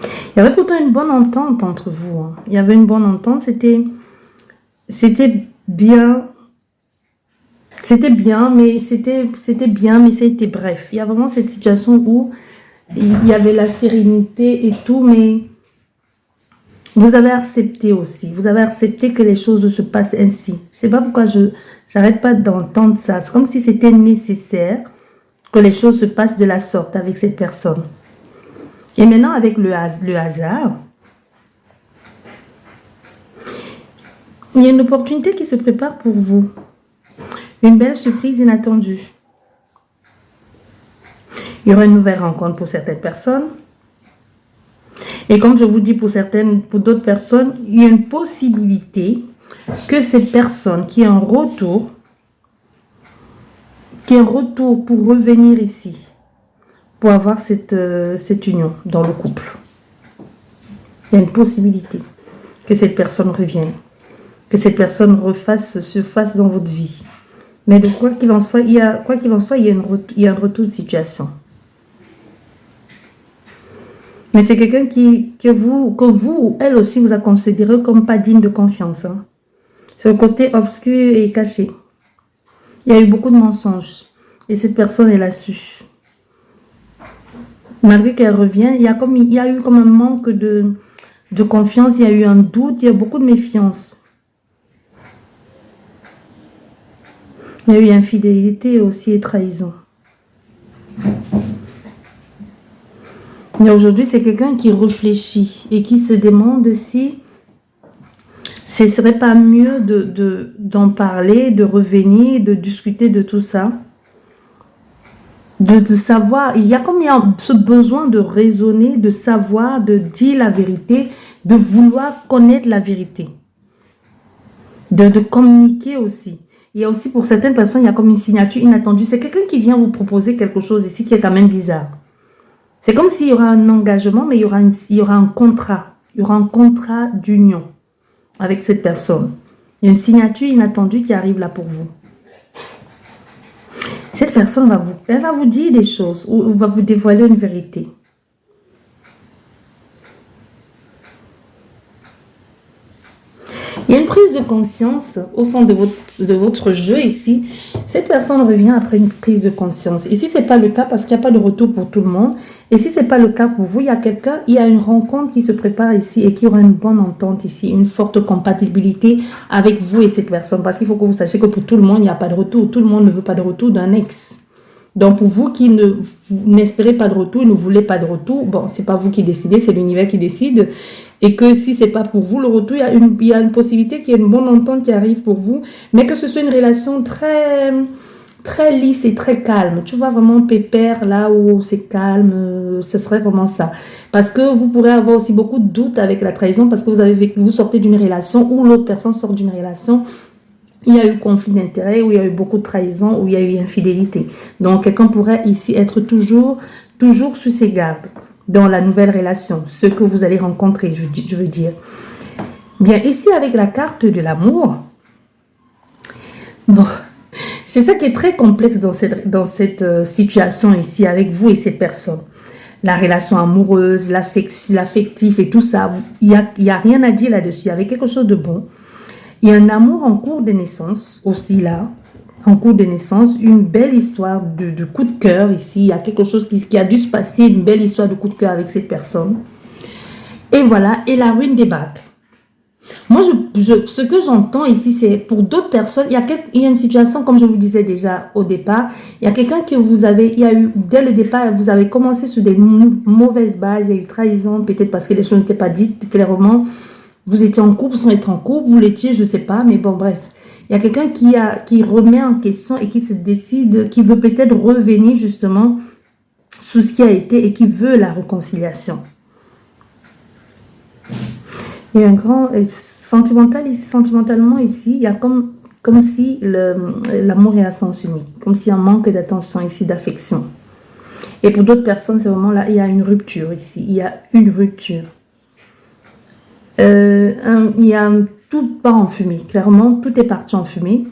A: Il y avait pourtant une bonne entente entre vous. Hein. Il y avait une bonne entente, c'était bien. C'était bien, mais ça a été bref. Il y a vraiment cette situation où il y avait la sérénité et tout, mais vous avez accepté aussi. Vous avez accepté que les choses se passent ainsi. Je ne sais pas pourquoi j'arrête pas d'entendre ça. C'est comme si c'était nécessaire que les choses se passent de la sorte avec cette personne. Et maintenant, avec le hasard, Il y a une opportunité qui se prépare pour vous. Une belle surprise inattendue. Il y aura une nouvelle rencontre pour certaines personnes. Et comme je vous dis, pour d'autres personnes, il y a une possibilité que cette personne qui est en retour, pour revenir ici, pour avoir cette union dans le couple. Il y a une possibilité que cette personne revienne, que cette personne se fasse dans votre vie. Mais de quoi qu'il en soit, il y a un retour de situation. Mais c'est quelqu'un que vous ou elle aussi vous a considéré comme pas digne de confiance. Hein. C'est le côté obscur et caché. Il y a eu beaucoup de mensonges. Et cette personne, elle a su. Malgré qu'elle revient, il y a eu comme un manque de confiance, il y a eu un doute, il y a beaucoup de méfiance. Il y a eu infidélité aussi et trahison. Mais aujourd'hui, c'est quelqu'un qui réfléchit et qui se demande si ce ne serait pas mieux d'en parler, de revenir, de discuter de tout ça. De savoir, il y a ce besoin de raisonner, de savoir, de dire la vérité, de vouloir connaître la vérité. De communiquer aussi. Il y a aussi pour certaines personnes, il y a comme une signature inattendue. C'est quelqu'un qui vient vous proposer quelque chose ici qui est quand même bizarre. C'est comme s'il y aura un engagement, mais il y aura un contrat. Il y aura un contrat d'union avec cette personne. Il y a une signature inattendue qui arrive là pour vous. Cette personne elle va vous dire des choses ou va vous dévoiler une vérité. Il y a une prise de conscience au sein de votre jeu ici. Cette personne revient après une prise de conscience. Ici, ce n'est pas le cas parce qu'il n'y a pas de retour pour tout le monde. Et si ce n'est pas le cas pour vous, il y a une rencontre qui se prépare ici et qui aura une bonne entente ici, une forte compatibilité avec vous et cette personne. Parce qu'il faut que vous sachiez que pour tout le monde, il n'y a pas de retour. Tout le monde ne veut pas de retour d'un ex. Donc, pour vous qui n'espérez pas de retour, ne voulez pas de retour, bon, ce n'est pas vous qui décidez, c'est l'univers qui décide. Et que si ce n'est pas pour vous le retour, il y a une possibilité qu'il y ait une bonne entente qui arrive pour vous, mais que ce soit une relation très, très lisse et très calme. Tu vois, vraiment pépère, là où c'est calme, ce serait vraiment ça. Parce que vous pourrez avoir aussi beaucoup de doutes avec la trahison, parce que vous sortez d'une relation ou l'autre personne sort d'une relation. Il y a eu conflit d'intérêts, où il y a eu beaucoup de trahison, où il y a eu infidélité. Donc, quelqu'un pourrait ici être toujours sous ses gardes dans la nouvelle relation, ce que vous allez rencontrer, je veux dire. Bien, ici, avec la carte de l'amour, bon, c'est ça qui est très complexe dans cette situation ici, avec vous et cette personne. La relation amoureuse, l'affectif et tout ça, il y a rien à dire là-dessus. Il y avait quelque chose de bon. Il y a un amour en cours de naissance aussi là, en cours de naissance, une belle histoire de coup de cœur ici. Il y a quelque chose qui a dû se passer, une belle histoire de coup de cœur avec cette personne. Et voilà, et la ruine des bagues. Moi, ce que j'entends ici, c'est pour d'autres personnes, il y a une situation, comme je vous disais déjà au départ, il y a quelqu'un dès le départ, vous avez commencé sur des mauvaises bases, il y a eu trahison, peut-être parce que les choses n'étaient pas dites clairement. Vous étiez en couple sans être en couple, vous l'étiez, je ne sais pas, mais bon, bref. Il y a quelqu'un qui remet en question et qui se décide, qui veut peut-être revenir justement sur ce qui a été et qui veut la réconciliation. Il y a un grand... Sentimentalement ici, il y a comme si l'amour est à sens unique, comme s'il y a un manque d'attention ici, d'affection. Et pour d'autres personnes, c'est vraiment là, il y a une rupture ici, il y a une rupture. Il y a tout part en fumée, clairement, tout est parti en fumée.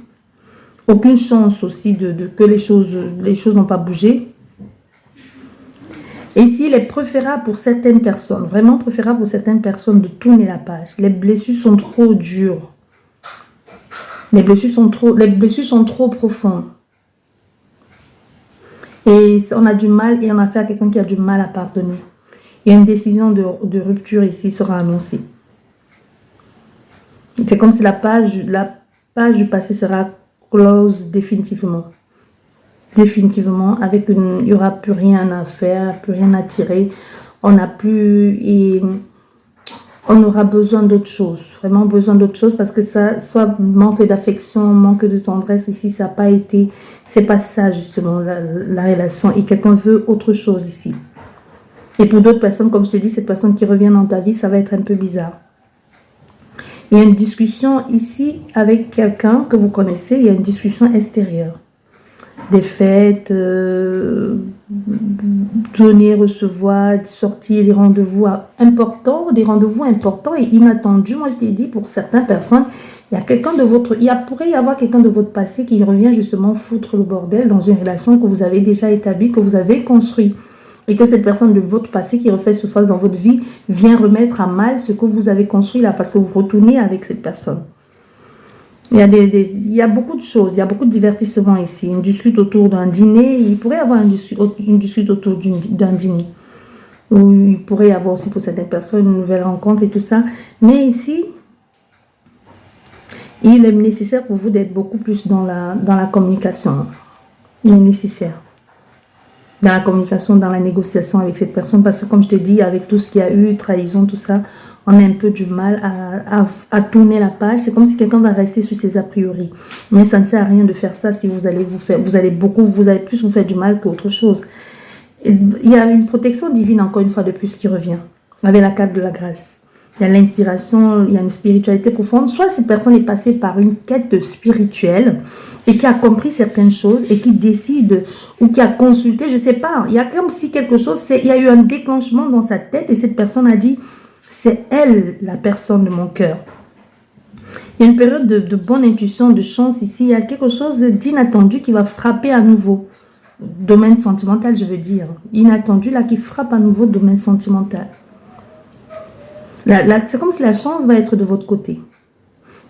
A: Aucune chance aussi que les choses n'ont pas bougé. Et ici, il est préférable pour certaines personnes, vraiment préférable pour certaines personnes de tourner la page. Les blessures sont trop dures. Les blessures sont trop profondes. Et on a du mal, et on a affaire à quelqu'un qui a du mal à pardonner. Et une décision de rupture ici sera annoncée. C'est comme si la page du passé sera close définitivement. Définitivement, il n'y aura plus rien à faire, plus rien à tirer. On n'a plus... on aura besoin d'autre chose, vraiment besoin d'autre chose, parce que ça, soit manque d'affection, manque de tendresse, ici, ça n'a pas été, c'est pas ça, justement, la relation, et quelqu'un veut autre chose ici. Et pour d'autres personnes, comme je te dis, cette personne qui revient dans ta vie, ça va être un peu bizarre. Il y a une discussion ici avec quelqu'un que vous connaissez, il y a une discussion extérieure. Des fêtes, donner, recevoir, sortir, des rendez-vous importants et inattendus. Moi, je t'ai dit, pour certaines personnes, il y a quelqu'un de votre, pourrait y avoir quelqu'un de votre passé qui revient justement foutre le bordel dans une relation que vous avez déjà établie, que vous avez construite. Et que cette personne de votre passé qui refait surface dans votre vie vient remettre à mal ce que vous avez construit là, parce que vous retournez avec cette personne. Il y a beaucoup de choses, il y a beaucoup de divertissements ici. Une dispute autour d'un dîner, il pourrait y avoir une dispute autour d'un dîner. Ou il pourrait y avoir aussi pour certaines personnes une nouvelle rencontre et tout ça. Mais ici, il est nécessaire pour vous d'être beaucoup plus dans la communication. Il est nécessaire. Dans la communication, dans la négociation avec cette personne. Parce que comme je te dis, avec tout ce qu'il y a eu, trahison, tout ça, on a un peu du mal à tourner la page. C'est comme si quelqu'un va rester sur ses a priori. Mais ça ne sert à rien de faire ça si vous allez plus vous faire du mal qu'autre chose. Il y a une protection divine, encore une fois de plus, qui revient. Avec la carte de la grâce. Il y a l'inspiration, il y a une spiritualité profonde. Soit cette personne est passée par une quête spirituelle et qui a compris certaines choses et qui décide ou qui a consulté, je ne sais pas. Il y a comme si quelque chose, il y a eu un déclenchement dans sa tête et cette personne a dit, c'est elle la personne de mon cœur. Il y a une période de bonne intuition, de chance ici. Il y a quelque chose d'inattendu qui va frapper à nouveau. Domaine sentimental, je veux dire. Inattendu là qui frappe à nouveau domaine sentimental. C'est comme si la chance va être de votre côté.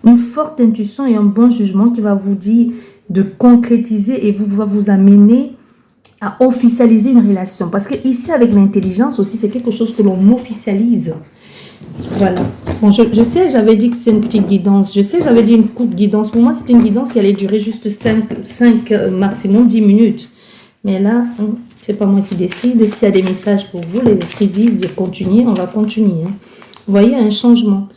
A: Une forte intuition et un bon jugement qui va vous dire de concrétiser et va vous amener à officialiser une relation. Parce que ici, avec l'intelligence aussi, c'est quelque chose que l'on officialise. Voilà. Bon, je sais, j'avais dit que c'est une petite guidance. Je sais, j'avais dit une courte guidance. Pour moi, c'était une guidance qui allait durer juste 5 maximum 10 minutes. Mais là, c'est pas moi qui décide. S'il y a des messages pour vous, les esprits disent de continuer, on va continuer. Vous voyez, un changement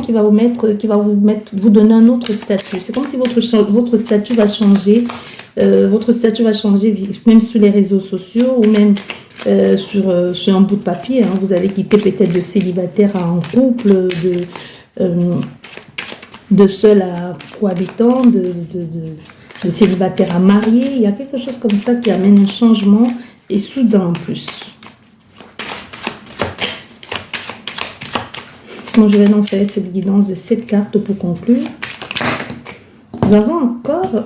A: qui va vous donner un autre statut. C'est comme si votre statut va changer. Votre statut va changer même sur les réseaux sociaux ou même sur un bout de papier. Vous allez quitter peut-être de célibataire à un couple, de seul à cohabitant, de célibataire à marié. Il y a quelque chose comme ça qui amène un changement et soudain en plus. Moi, je vais donc faire cette guidance de 7 cartes pour conclure. Nous avons encore...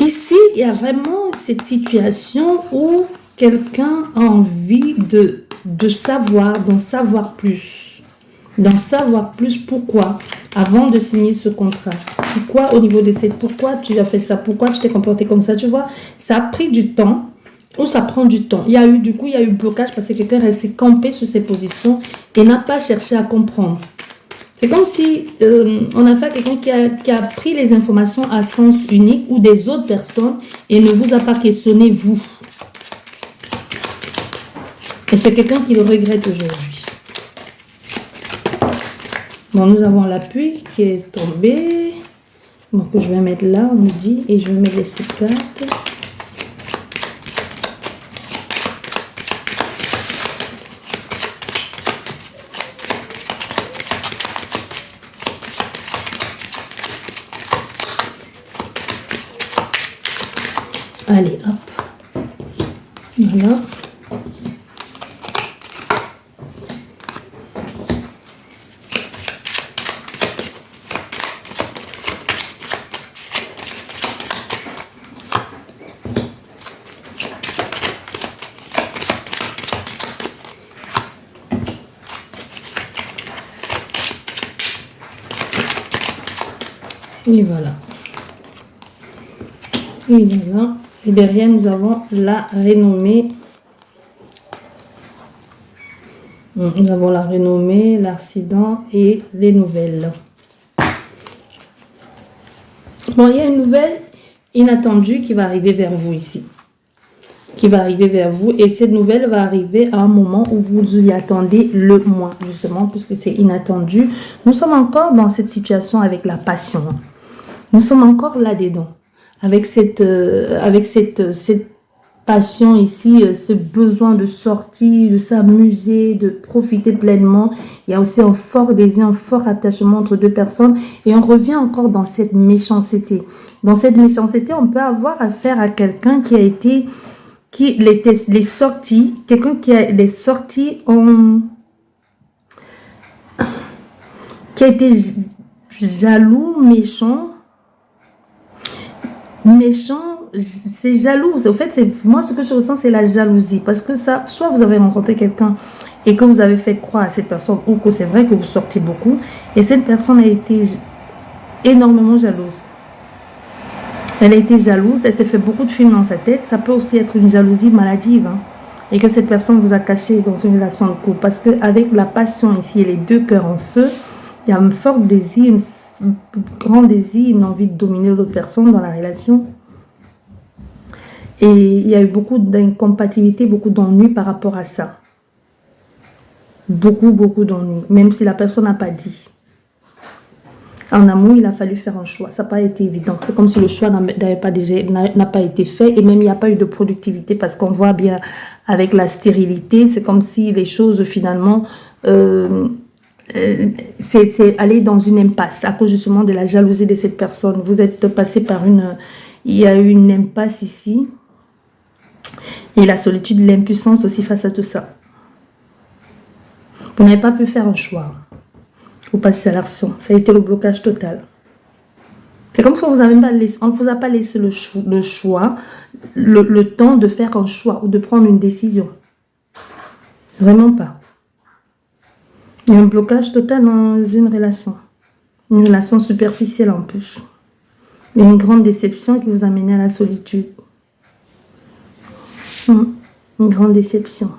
A: Ici, il y a vraiment cette situation où quelqu'un a envie de savoir, d'en savoir plus. D'en savoir plus pourquoi, avant de signer ce contrat. Pourquoi au niveau de cette... Pourquoi tu as fait ça? Pourquoi tu t'es comporté comme ça? Tu vois, ça a pris du temps. Ou ça prend du temps. Il y a eu blocage parce que quelqu'un restait campé sur ses positions et n'a pas cherché à comprendre. C'est comme si on a fait quelqu'un qui a pris les informations à sens unique ou des autres personnes et ne vous a pas questionné vous. Et c'est quelqu'un qui le regrette aujourd'hui. Bon, nous avons la pluie qui est tombée. Donc, je vais mettre là, on me dit, et je vais mettre les 7 cartes. Allez, hop. Voilà. Et voilà. Et voilà. Et derrière, nous avons la renommée. Nous avons la renommée, l'accident et les nouvelles. Bon, il y a une nouvelle inattendue qui va arriver vers vous ici. qui va arriver vers vous. Et cette nouvelle va arriver à un moment où vous y attendez le moins, justement, puisque c'est inattendu. Nous sommes encore dans cette situation avec la passion. Nous sommes encore là-dedans. Avec cette passion ici, ce besoin de sortir, de s'amuser, de profiter pleinement. Il y a aussi un fort désir, un fort attachement entre deux personnes. Et on revient encore dans cette méchanceté. Dans cette méchanceté, on peut avoir affaire à quelqu'un qui a été... les sorties, quelqu'un qui a les sorties qui a été jaloux, méchant, c'est jaloux. Au fait, moi, ce que je ressens, c'est la jalousie. Parce que ça, soit vous avez rencontré quelqu'un et que vous avez fait croire à cette personne, ou que c'est vrai que vous sortez beaucoup, et cette personne a été énormément jalouse. Elle a été jalouse, elle s'est fait beaucoup de films dans sa tête. Ça peut aussi être une jalousie maladive. Hein, et que cette personne vous a caché dans une relation de couple. Parce qu'avec la passion ici et les deux cœurs en feu, il y a un fort désir, un grand désir, une envie de dominer l'autre personne dans la relation. Et il y a eu beaucoup d'incompatibilité, beaucoup d'ennuis par rapport à ça. Beaucoup d'ennuis, même si la personne n'a pas dit. En amour, il a fallu faire un choix. Ça n'a pas été évident. C'est comme si le choix n'a pas été fait. Et même, il n'y a pas eu de productivité parce qu'on voit bien avec la stérilité, c'est comme si les choses, finalement, c'est aller dans une impasse à cause justement de la jalousie de cette personne. Vous êtes passé par une... Il y a eu une impasse ici. Et la solitude, l'impuissance aussi face à tout ça. Vous n'avez pas pu faire un choix. Vous passez à l'action. Ça a été le blocage total. C'est comme si on ne vous a pas laissé le choix, le temps de faire un choix ou de prendre une décision. Vraiment pas. Il y a un blocage total dans une relation. Une relation superficielle en plus. Une grande déception qui vous a mené à la solitude. Une grande déception.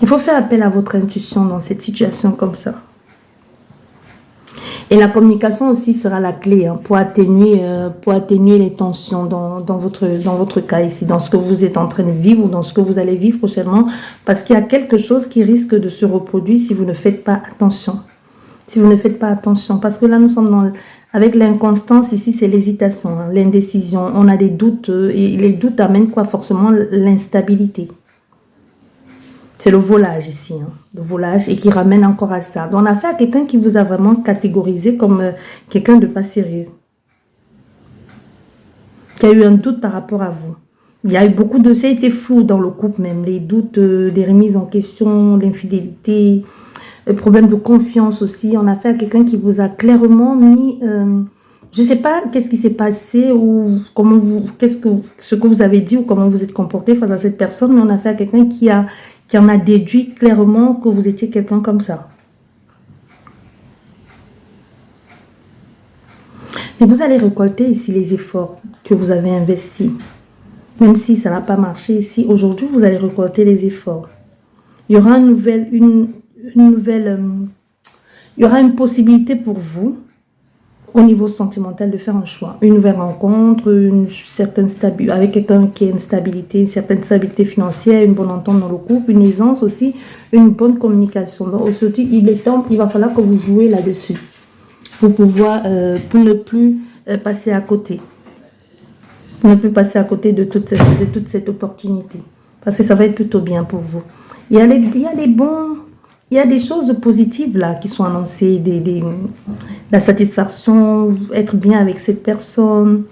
A: Il faut faire appel à votre intuition dans cette situation comme ça. Et la communication aussi sera la clé hein, pour atténuer les tensions dans votre cas ici, dans ce que vous êtes en train de vivre ou dans ce que vous allez vivre prochainement. Parce qu'il y a quelque chose qui risque de se reproduire si vous ne faites pas attention. Si vous ne faites pas attention. Parce que là, nous sommes avec l'inconstance ici, c'est l'hésitation, hein, l'indécision. On a des doutes et les doutes amènent quoi? Forcément l'instabilité. C'est le volage ici, hein, le volage et qui ramène encore à ça. Donc on a affaire à quelqu'un qui vous a vraiment catégorisé comme quelqu'un de pas sérieux. Qui a eu un doute par rapport à vous. Il y a eu beaucoup de... Ça a été flou dans le couple même. Les doutes, des remises en question, l'infidélité, le problème de confiance aussi. On a affaire à quelqu'un qui vous a clairement mis... je ne sais pas qu'est-ce qui s'est passé ou ce que vous avez dit ou comment vous êtes comporté face à cette personne, mais on a affaire à quelqu'un qui en a déduit clairement que vous étiez quelqu'un comme ça. Mais vous allez récolter ici les efforts que vous avez investis. Même si ça n'a pas marché ici, aujourd'hui, vous allez récolter les efforts. Il y aura il y aura une possibilité pour vous, au niveau sentimental, de faire un choix. Une nouvelle rencontre, une certaine stabilité, avec quelqu'un qui a une certaine stabilité financière, une bonne entente dans le couple, une aisance aussi, une bonne communication. Donc, aujourd'hui, il va falloir que vous jouez là-dessus pour pouvoir, pour ne plus passer à côté. Pour ne plus passer à côté de toute cette opportunité. Parce que ça va être plutôt bien pour vous. Il y a des choses positives là qui sont annoncées, la satisfaction, être bien avec cette personne.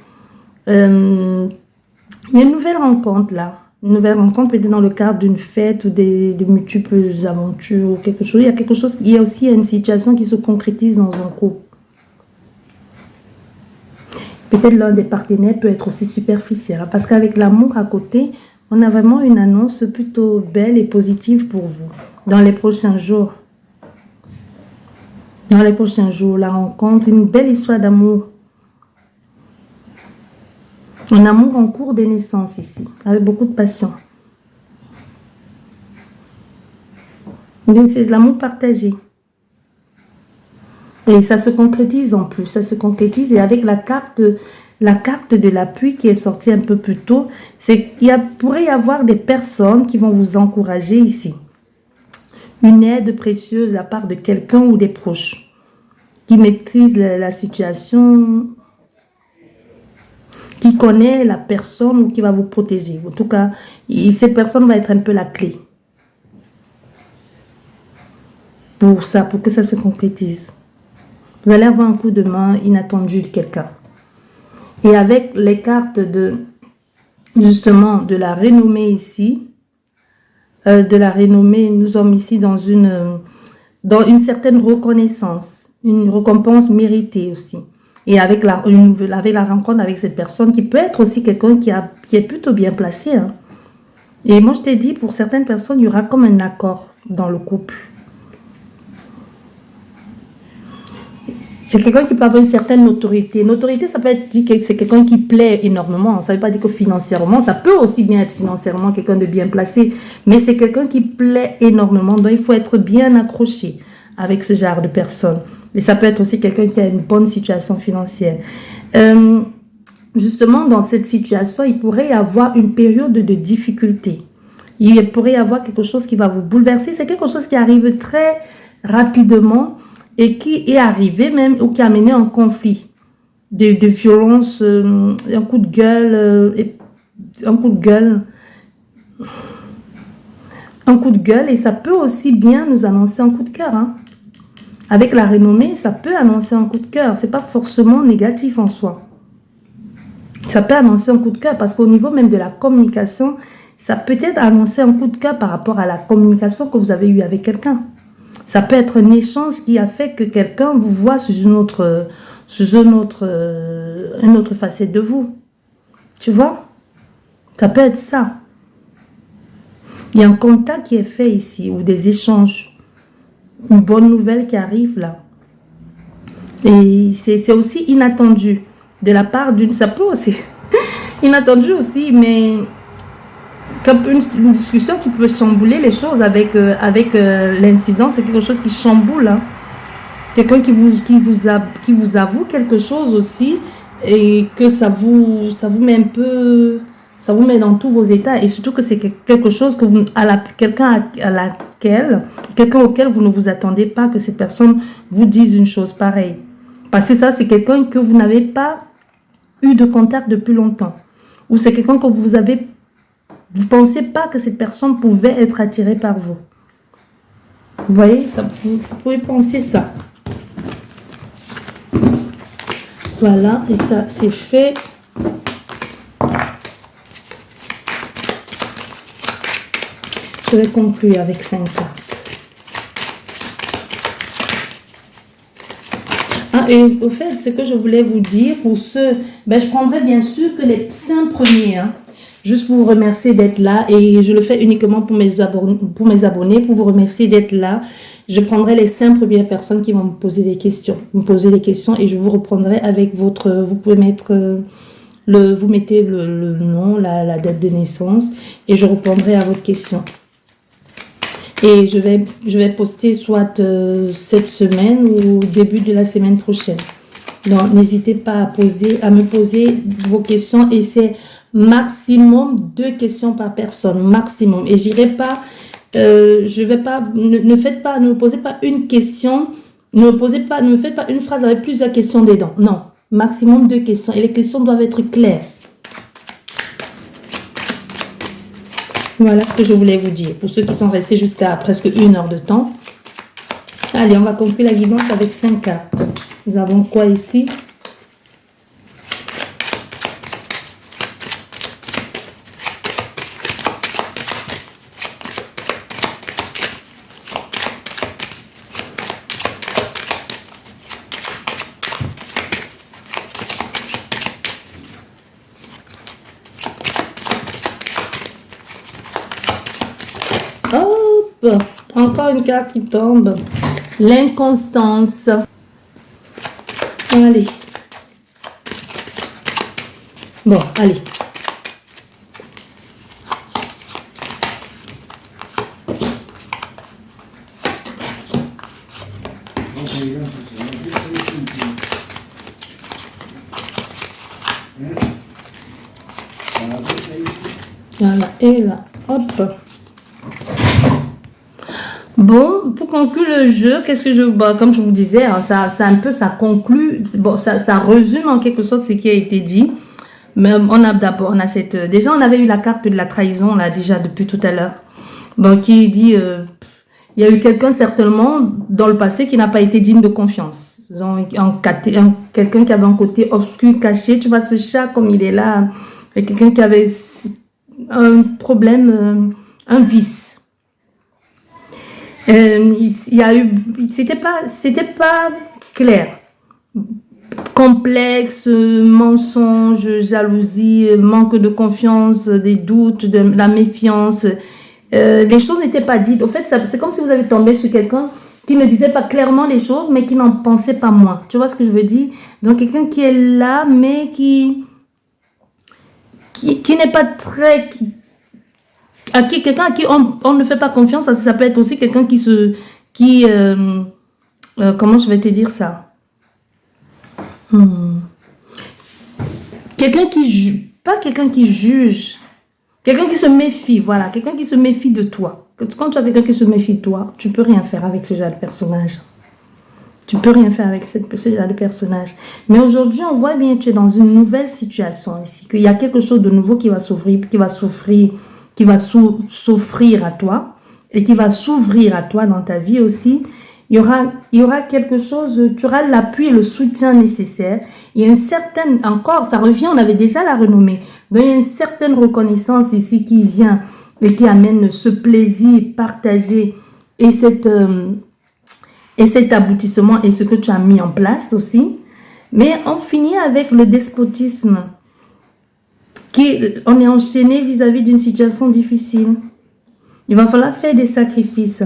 A: Il y a une nouvelle rencontre là. Une nouvelle rencontre peut-être dans le cadre d'une fête ou des multiples aventures ou quelque chose. Il y a aussi une situation qui se concrétise dans un couple. Peut-être l'un des partenaires peut être aussi superficiel. Parce qu'avec l'amour à côté, on a vraiment une annonce plutôt belle et positive pour vous. Dans les prochains jours. Dans les prochains jours, la rencontre, une belle histoire d'amour. Un amour en cours de naissance ici, avec beaucoup de passion. C'est de l'amour partagé. Et ça se concrétise en plus, ça se concrétise. Et avec la carte la carte de l'appui qui est sortie un peu plus tôt, c'est qu'il pourrait y avoir des personnes qui vont vous encourager ici. Une aide précieuse à part de quelqu'un ou des proches qui maîtrisent la situation, qui connaît la personne ou qui va vous protéger. En tout cas, cette personne va être un peu la clé pour ça, pour que ça se concrétise. Vous allez avoir un coup de main inattendu de quelqu'un. Et avec les cartes de, justement, de la renommée ici, de la renommée, nous sommes ici dans une certaine reconnaissance, une récompense méritée aussi. Et avec la rencontre avec cette personne qui peut être aussi quelqu'un qui est plutôt bien placé. Hein. Et moi, je t'ai dit, pour certaines personnes, il y aura comme un accord dans le couple. C'est quelqu'un qui peut avoir une certaine notoriété. Notoriété, ça peut être dit que c'est quelqu'un qui plaît énormément. Ça ne veut pas dire que financièrement, ça peut aussi bien être financièrement quelqu'un de bien placé, mais c'est quelqu'un qui plaît énormément. Donc, il faut être bien accroché avec ce genre de personne. Et ça peut être aussi quelqu'un qui a une bonne situation financière. Justement, dans cette situation, il pourrait y avoir une période de difficulté. Il pourrait y avoir quelque chose qui va vous bouleverser. C'est quelque chose qui arrive très rapidement et qui est arrivé même ou qui a mené un conflit de violence, un coup de gueule, et ça peut aussi bien nous annoncer un coup de cœur. Hein. Avec la renommée, ça peut annoncer un coup de cœur. C'est pas forcément négatif en soi. Ça peut annoncer un coup de cœur parce qu'au niveau même de la communication, ça peut être annoncer un coup de cœur par rapport à la communication que vous avez eue avec quelqu'un. Ça peut être un échange qui a fait que quelqu'un vous voit sous une autre facette de vous. Tu vois? Ça peut être ça. Il y a un contact qui est fait ici ou des échanges. Une bonne nouvelle qui arrive là. Et c'est aussi inattendu de la part d'une... Ça peut aussi... inattendu aussi, mais... Une discussion qui peut chambouler les choses avec l'incident, c'est quelque chose qui chamboule. Hein. Quelqu'un qui vous avoue quelque chose aussi et que ça vous met un peu... Ça vous met dans tous vos états et surtout que c'est quelque chose que quelqu'un auquel vous ne vous attendez pas que cette personne vous dise une chose pareille. Parce que ça, c'est quelqu'un que vous n'avez pas eu de contact depuis longtemps. Ou c'est quelqu'un que vous ne pensez pas que cette personne pouvait être attirée par vous. Vous voyez, vous pouvez penser ça. Voilà, et ça, c'est fait. Je vais conclure avec 5 cartes. Ah, et au fait, ce que je voulais vous dire, pour ceux, je prendrai bien sûr que les 5 premiers, hein, juste pour vous remercier d'être là, et je le fais uniquement pour mes abonnés, pour vous remercier d'être là. Je prendrai les 5 premières personnes qui vont me poser des questions. Vous me posez des questions et je vous reprendrai avec votre... Vous pouvez mettre... vous mettez le nom, la date de naissance, et je répondrai à votre question. Et je vais poster soit cette semaine ou au début de la semaine prochaine. Donc, n'hésitez pas à me poser vos questions. Et c'est maximum 2 questions par personne. Maximum. Et j'irai pas... je vais pas... Ne me posez pas une question. Ne me faites pas une phrase avec plusieurs questions dedans. Non. Maximum 2 questions. Et les questions doivent être claires. Voilà ce que je voulais vous dire. Pour ceux qui sont restés jusqu'à presque 1 heure de temps. Allez, on va conclure la guidance avec 5 cartes. Nous avons quoi ici? Hop, encore une carte qui tombe. L'inconstance. Allez. Bon, allez. Voilà, et là, hop. Bon, pour conclure le jeu, qu'est-ce que comme je vous disais, hein, ça conclut, bon, ça résume en quelque sorte ce qui a été dit. Mais on a déjà on avait eu la carte de la trahison là déjà depuis tout à l'heure. Bon, qui dit, il y a eu quelqu'un certainement dans le passé qui n'a pas été digne de confiance. Quelqu'un qui avait un côté obscur, caché. Tu vois ce chat comme il est là, quelqu'un qui avait un problème, un vice. Il y a eu, c'était pas clair, complexe, mensonge, jalousie, manque de confiance, des doutes, de la méfiance. Les choses n'étaient pas dites. Au fait, c'est comme si vous avez tombé sur quelqu'un qui ne disait pas clairement les choses, mais qui n'en pensait pas moins. Tu vois ce que je veux dire? Donc quelqu'un qui est là, mais qui n'est pas très quelqu'un à qui on ne fait pas confiance, parce que ça peut être aussi quelqu'un comment je vais te dire ça, quelqu'un qui pas quelqu'un qui juge, quelqu'un qui se méfie, voilà, quelqu'un qui se méfie de toi. Quand tu as quelqu'un qui se méfie de toi, tu peux rien faire avec ce genre de personnage. Tu peux rien faire avec ce genre de personnage. Mais aujourd'hui, on voit bien que tu es dans une nouvelle situation ici, qu'il y a quelque chose de nouveau qui va s'offrir à toi et qui va s'ouvrir à toi dans ta vie aussi. Il y aura quelque chose, tu auras l'appui et le soutien nécessaire. Il y a une certaine, encore, ça revient, on avait déjà la renommée. Donc, il y a une certaine reconnaissance ici qui vient et qui amène ce plaisir partagé et cet aboutissement et ce que tu as mis en place aussi. Mais on finit avec le despotisme. On est enchaîné vis-à-vis d'une situation difficile. Il va falloir faire des sacrifices.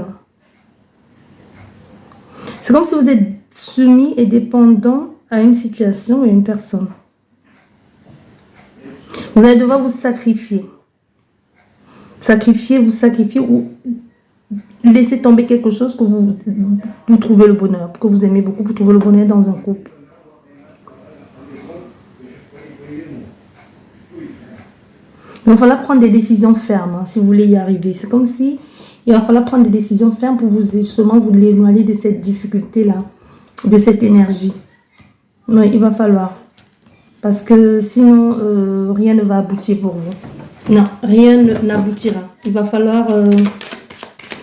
A: C'est comme si vous êtes soumis et dépendant à une situation et à une personne. Vous allez devoir vous sacrifier. Vous sacrifier ou laisser tomber quelque chose que vous trouvez le bonheur, que vous aimez beaucoup, pour trouver le bonheur dans un couple. Il va falloir prendre des décisions fermes si vous voulez y arriver. C'est comme si il va falloir prendre des décisions fermes pour justement vous éloigner de cette difficulté-là, de cette énergie. Oui, il va falloir. Parce que sinon, rien ne va aboutir pour vous. Non, rien n'aboutira. Il va falloir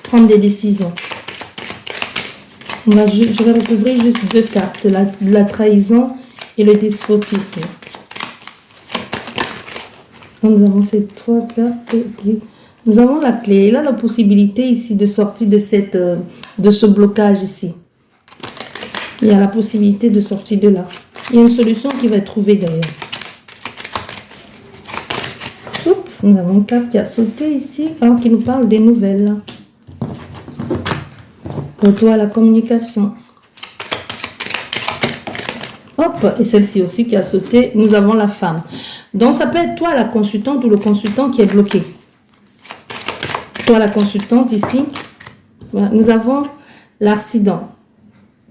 A: prendre des décisions. Je vais recouvrir juste deux cartes, la trahison et le despotisme. Nous avons ces trois cartes. Nous avons la clé. Il a la possibilité ici de sortir de ce blocage ici. Il y a la possibilité de sortir de là. Il y a une solution qui va être trouvée d'ailleurs. Nous avons une carte qui a sauté ici, qui nous parle des nouvelles. Pour toi, la communication. Hop, et celle-ci aussi qui a sauté. Nous avons la femme. Donc, ça peut être toi, la consultante, ou le consultant qui est bloqué. Toi, la consultante, ici. Voilà, nous avons l'accident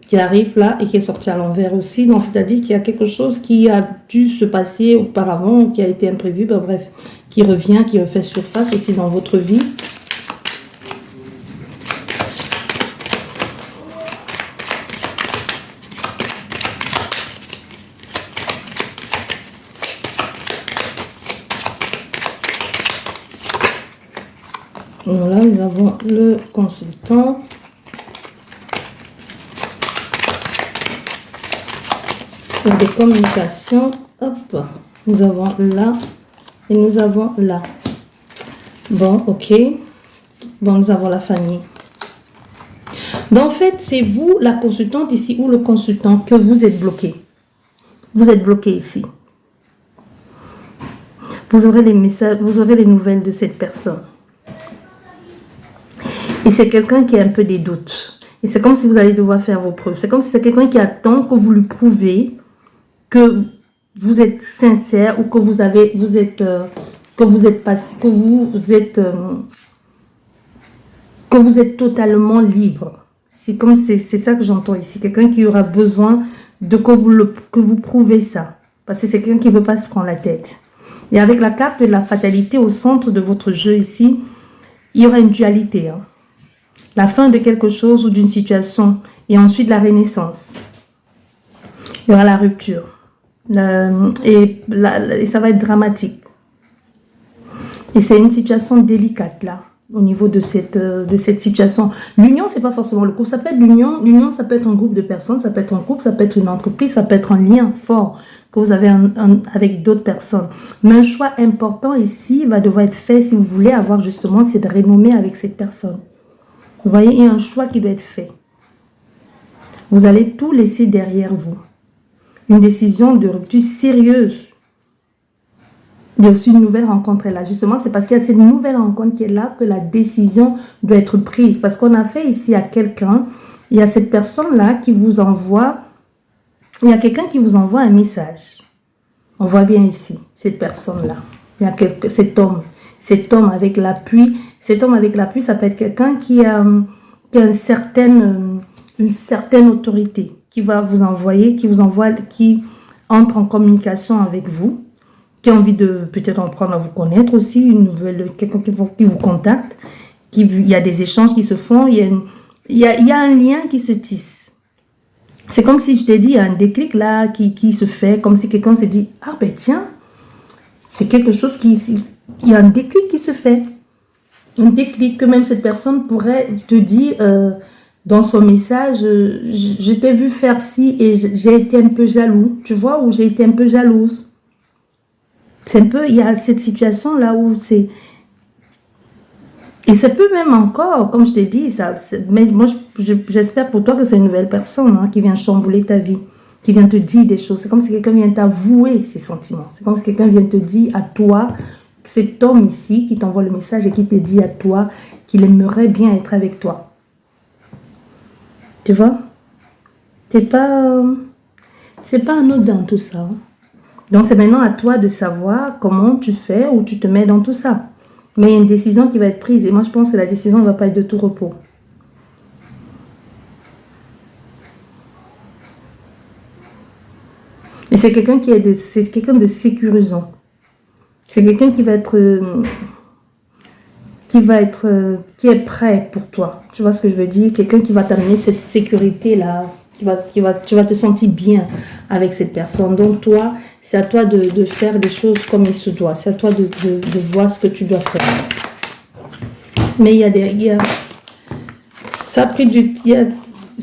A: qui arrive là et qui est sorti à l'envers aussi. Donc, c'est-à-dire qu'il y a quelque chose qui a dû se passer auparavant, qui a été imprévu, bref, qui revient, qui refait surface aussi dans votre vie. Voilà, nous avons le consultant. Pour des communications, hop, nous avons là et nous avons là. Bon, ok. Bon, nous avons la famille. Donc, en fait, c'est vous, la consultante ici, ou le consultant, que vous êtes bloqué. Vous êtes bloqué ici. Vous aurez les messages, vous aurez les nouvelles de cette personne. Et c'est quelqu'un qui a un peu des doutes. Et c'est comme si vous allez devoir faire vos preuves. C'est comme si c'est quelqu'un qui attend que vous lui prouvez que vous êtes sincère ou que vous êtes totalement libre. C'est comme c'est ça que j'entends ici. Quelqu'un qui aura besoin de que vous prouvez ça. Parce que c'est quelqu'un qui ne veut pas se prendre la tête. Et avec la carte de la fatalité au centre de votre jeu ici, il y aura une dualité. Hein. La fin de quelque chose ou d'une situation et ensuite la renaissance. Il y aura la rupture. Et ça va être dramatique. Et c'est une situation délicate là, au niveau de cette situation. L'union, c'est pas forcément le couple. Ça peut être l'union. L'union, ça peut être un groupe de personnes, ça peut être un couple, ça peut être une entreprise, ça peut être un lien fort que vous avez avec d'autres personnes. Mais un choix important ici va devoir être fait si vous voulez avoir justement cette renommée avec cette personne. Vous voyez, il y a un choix qui doit être fait. Vous allez tout laisser derrière vous. Une décision de rupture sérieuse. Il y a aussi une nouvelle rencontre là. Justement, c'est parce qu'il y a cette nouvelle rencontre qui est là que la décision doit être prise. Parce qu'on a fait ici à quelqu'un, il y a cette personne-là qui vous envoie, il y a quelqu'un qui vous envoie un message. On voit bien ici, cette personne-là. Il y a cet homme avec l'appui. Cet homme avec l'appui, ça peut être quelqu'un qui a une certaine autorité, qui va vous envoyer, qui entre en communication avec vous, qui a envie de peut-être apprendre à vous connaître aussi, quelqu'un qui vous contacte, il y a des échanges qui se font, il y a un lien qui se tisse. C'est comme si je t'ai dit, il y a un déclic là qui se fait, comme si quelqu'un se dit, ah ben tiens, c'est quelque chose il y a un déclic qui se fait. Un déclic que même cette personne pourrait te dire dans son message, je t'ai vu faire ci et j'ai été un peu jaloux, tu vois, ou j'ai été un peu jalouse. C'est un peu, il y a cette situation là où c'est... Et ça peut même encore, comme je t'ai dit, mais moi j'espère pour toi que c'est une nouvelle personne hein, qui vient chambouler ta vie, qui vient te dire des choses. C'est comme si quelqu'un vient t'avouer ses sentiments. C'est comme si quelqu'un vient te dire à toi, cet homme ici qui t'envoie le message et qui te dit à toi qu'il aimerait bien être avec toi. Tu vois? C'est pas anodin tout ça. Hein. Donc c'est maintenant à toi de savoir comment tu fais ou tu te mets dans tout ça. Mais il y a une décision qui va être prise. Et moi, je pense que la décision ne va pas être de tout repos. Et c'est quelqu'un qui de sécurisant. C'est quelqu'un qui est prêt pour toi. Tu vois ce que je veux dire? Quelqu'un qui va t'amener cette sécurité-là. Tu vas te sentir bien avec cette personne. Donc toi, c'est à toi de faire des choses comme il se doit. C'est à toi de voir ce que tu dois faire. Mais ça a pris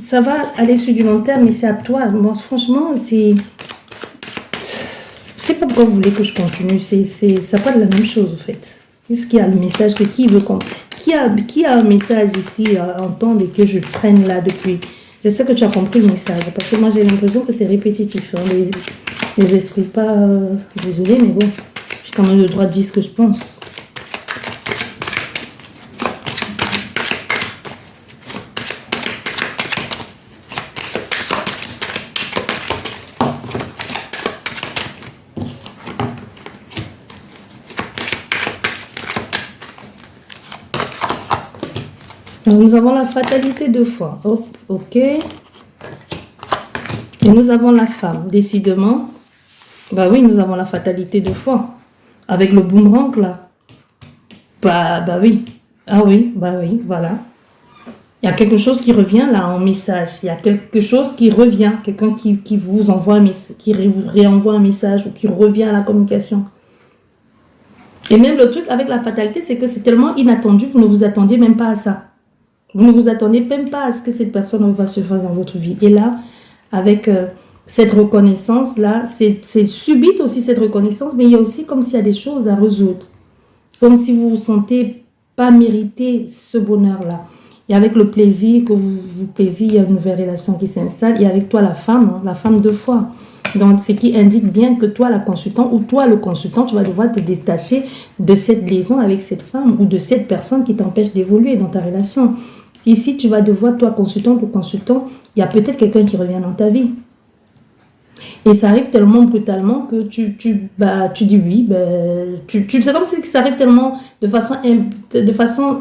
A: ça va aller sur du long terme, mais c'est à toi. Moi, franchement, je sais pas pourquoi vous voulez que je continue. Ça parle de la même chose, en fait. Est-ce qu'il y a le message que qui a un message ici à entendre et que je traîne là depuis? Je sais que tu as compris le message, parce que moi j'ai l'impression que c'est répétitif. Hein. Les esprits pas... désolé, mais bon, j'ai quand même le droit de dire ce que je pense. Donc, nous avons la fatalité 2 fois. Hop, ok. Et nous avons la femme. Décidément. Bah oui, nous avons la fatalité 2 fois. Avec le boomerang là. Bah oui. Ah oui, bah oui, voilà. Il y a quelque chose qui revient là en message. Il y a quelque chose qui revient. Quelqu'un qui vous envoie un message, qui vous réenvoie un message ou qui revient à la communication. Et même le truc avec la fatalité, c'est que c'est tellement inattendu, vous ne vous attendiez même pas à ça. Vous ne vous attendez même pas à ce que cette personne va se faire dans votre vie. Et là, avec cette reconnaissance-là, c'est subite aussi cette reconnaissance, mais il y a aussi comme s'il y a des choses à résoudre. Comme si vous ne vous sentez pas mériter ce bonheur-là. Et avec le plaisir que vous plaisez, il y a une nouvelle relation qui s'installe. Et avec toi, la femme 2 fois. Donc, ce qui indique bien que toi, la consultante, ou toi, le consultant, tu vas devoir te détacher de cette liaison avec cette femme ou de cette personne qui t'empêche d'évoluer dans ta relation. Ici, tu vas devoir, toi, consultante ou consultant, il y a peut-être quelqu'un qui revient dans ta vie. Et ça arrive tellement brutalement que tu dis oui. C'est comme si ça arrive tellement de façon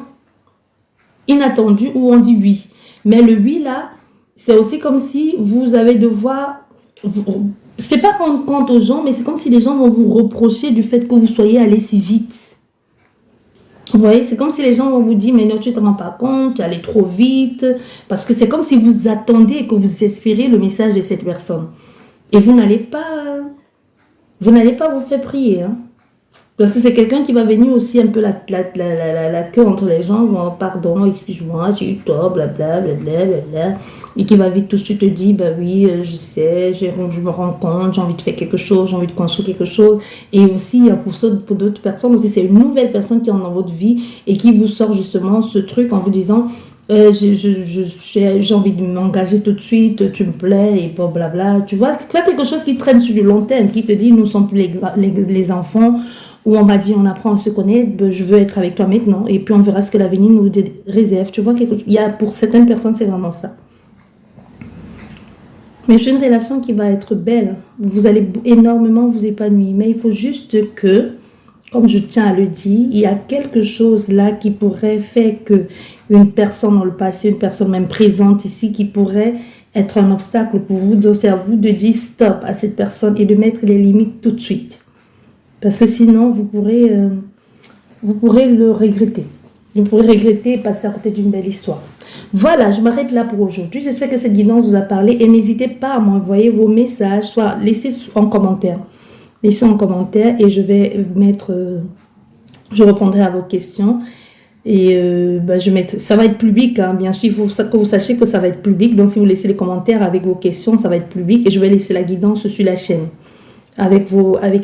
A: inattendue où on dit oui. Mais le oui, là, c'est aussi comme si vous allez devoir c'est pas rendre compte aux gens, mais c'est comme si les gens vont vous reprocher du fait que vous soyez allé si vite. Vous voyez, c'est comme si les gens vont vous dire, mais non, tu ne te rends pas compte, tu es allé trop vite. Parce que c'est comme si vous attendez et que vous espérez le message de cette personne. Et vous n'allez pas vous faire prier. Hein. Parce que c'est quelqu'un qui va venir aussi un peu la queue entre les gens. Bon, pardon, excuse-moi, j'ai eu tort, blablabla, blablabla. Et qui va vite tout de suite te dire, bah oui, je sais, je me rends compte, j'ai envie de faire quelque chose, j'ai envie de construire quelque chose. Et aussi, pour d'autres personnes aussi, c'est une nouvelle personne qui est dans votre vie et qui vous sort justement ce truc en vous disant, j'ai envie de m'engager tout de suite, tu me plais, et blablabla. Tu vois, c'est quelque chose qui traîne sur du long terme, qui te dit, nous ne sommes plus les enfants, où on va dire, on apprend à se connaître, ben, je veux être avec toi maintenant, et puis on verra ce que l'avenir nous réserve. Tu vois, pour certaines personnes, c'est vraiment ça. Mais c'est une relation qui va être belle. Vous allez énormément vous épanouir. Mais il faut juste que, comme je tiens à le dire, il y a quelque chose là qui pourrait faire que une personne dans le passé, une personne même présente ici, qui pourrait être un obstacle pour vous. Donc c'est à vous de dire stop à cette personne et de mettre les limites tout de suite. Parce que sinon, vous pourrez le regretter. Vous pourrez regretter et passer à côté d'une belle histoire. Voilà, je m'arrête là pour aujourd'hui. J'espère que cette guidance vous a parlé. Et n'hésitez pas à m'envoyer vos messages, soit laissez en commentaire. Laissez en commentaire et je vais mettre... je répondrai à vos questions. Et ça va être public, hein. Bien sûr, il faut que vous sachiez que ça va être public. Donc, si vous laissez les commentaires avec vos questions, ça va être public. Et je vais laisser la guidance sur la chaîne avec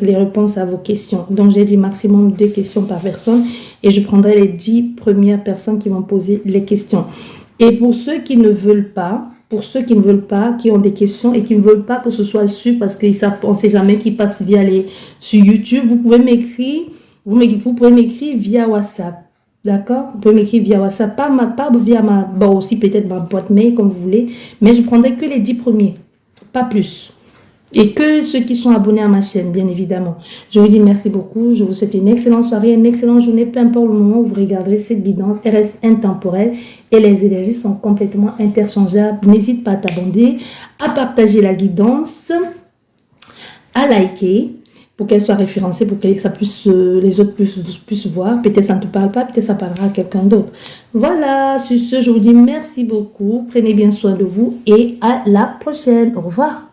A: les réponses à vos questions. Donc, j'ai dit maximum 2 questions par personne. Et je prendrai les 10 premières personnes qui vont poser les questions. Et pour ceux qui ne veulent pas, qui ont des questions et qui ne veulent pas que ce soit su parce qu'on ne sait jamais qui passe sur YouTube, vous pouvez m'écrire, via WhatsApp. D'accord? Vous pouvez m'écrire via WhatsApp, pas via aussi peut-être ma boîte mail comme vous voulez, mais je prendrai que les 10 premiers, pas plus. Et que ceux qui sont abonnés à ma chaîne, bien évidemment. Je vous dis merci beaucoup. Je vous souhaite une excellente soirée, une excellente journée. Peu importe le moment où vous regarderez cette guidance, elle reste intemporelle et les énergies sont complètement interchangeables. N'hésite pas à t'abonner, à partager la guidance, à liker pour qu'elle soit référencée, pour que les autres puissent voir. Peut-être ça ne te parle pas, peut-être ça parlera à quelqu'un d'autre. Voilà, sur ce, je vous dis merci beaucoup. Prenez bien soin de vous et à la prochaine. Au revoir.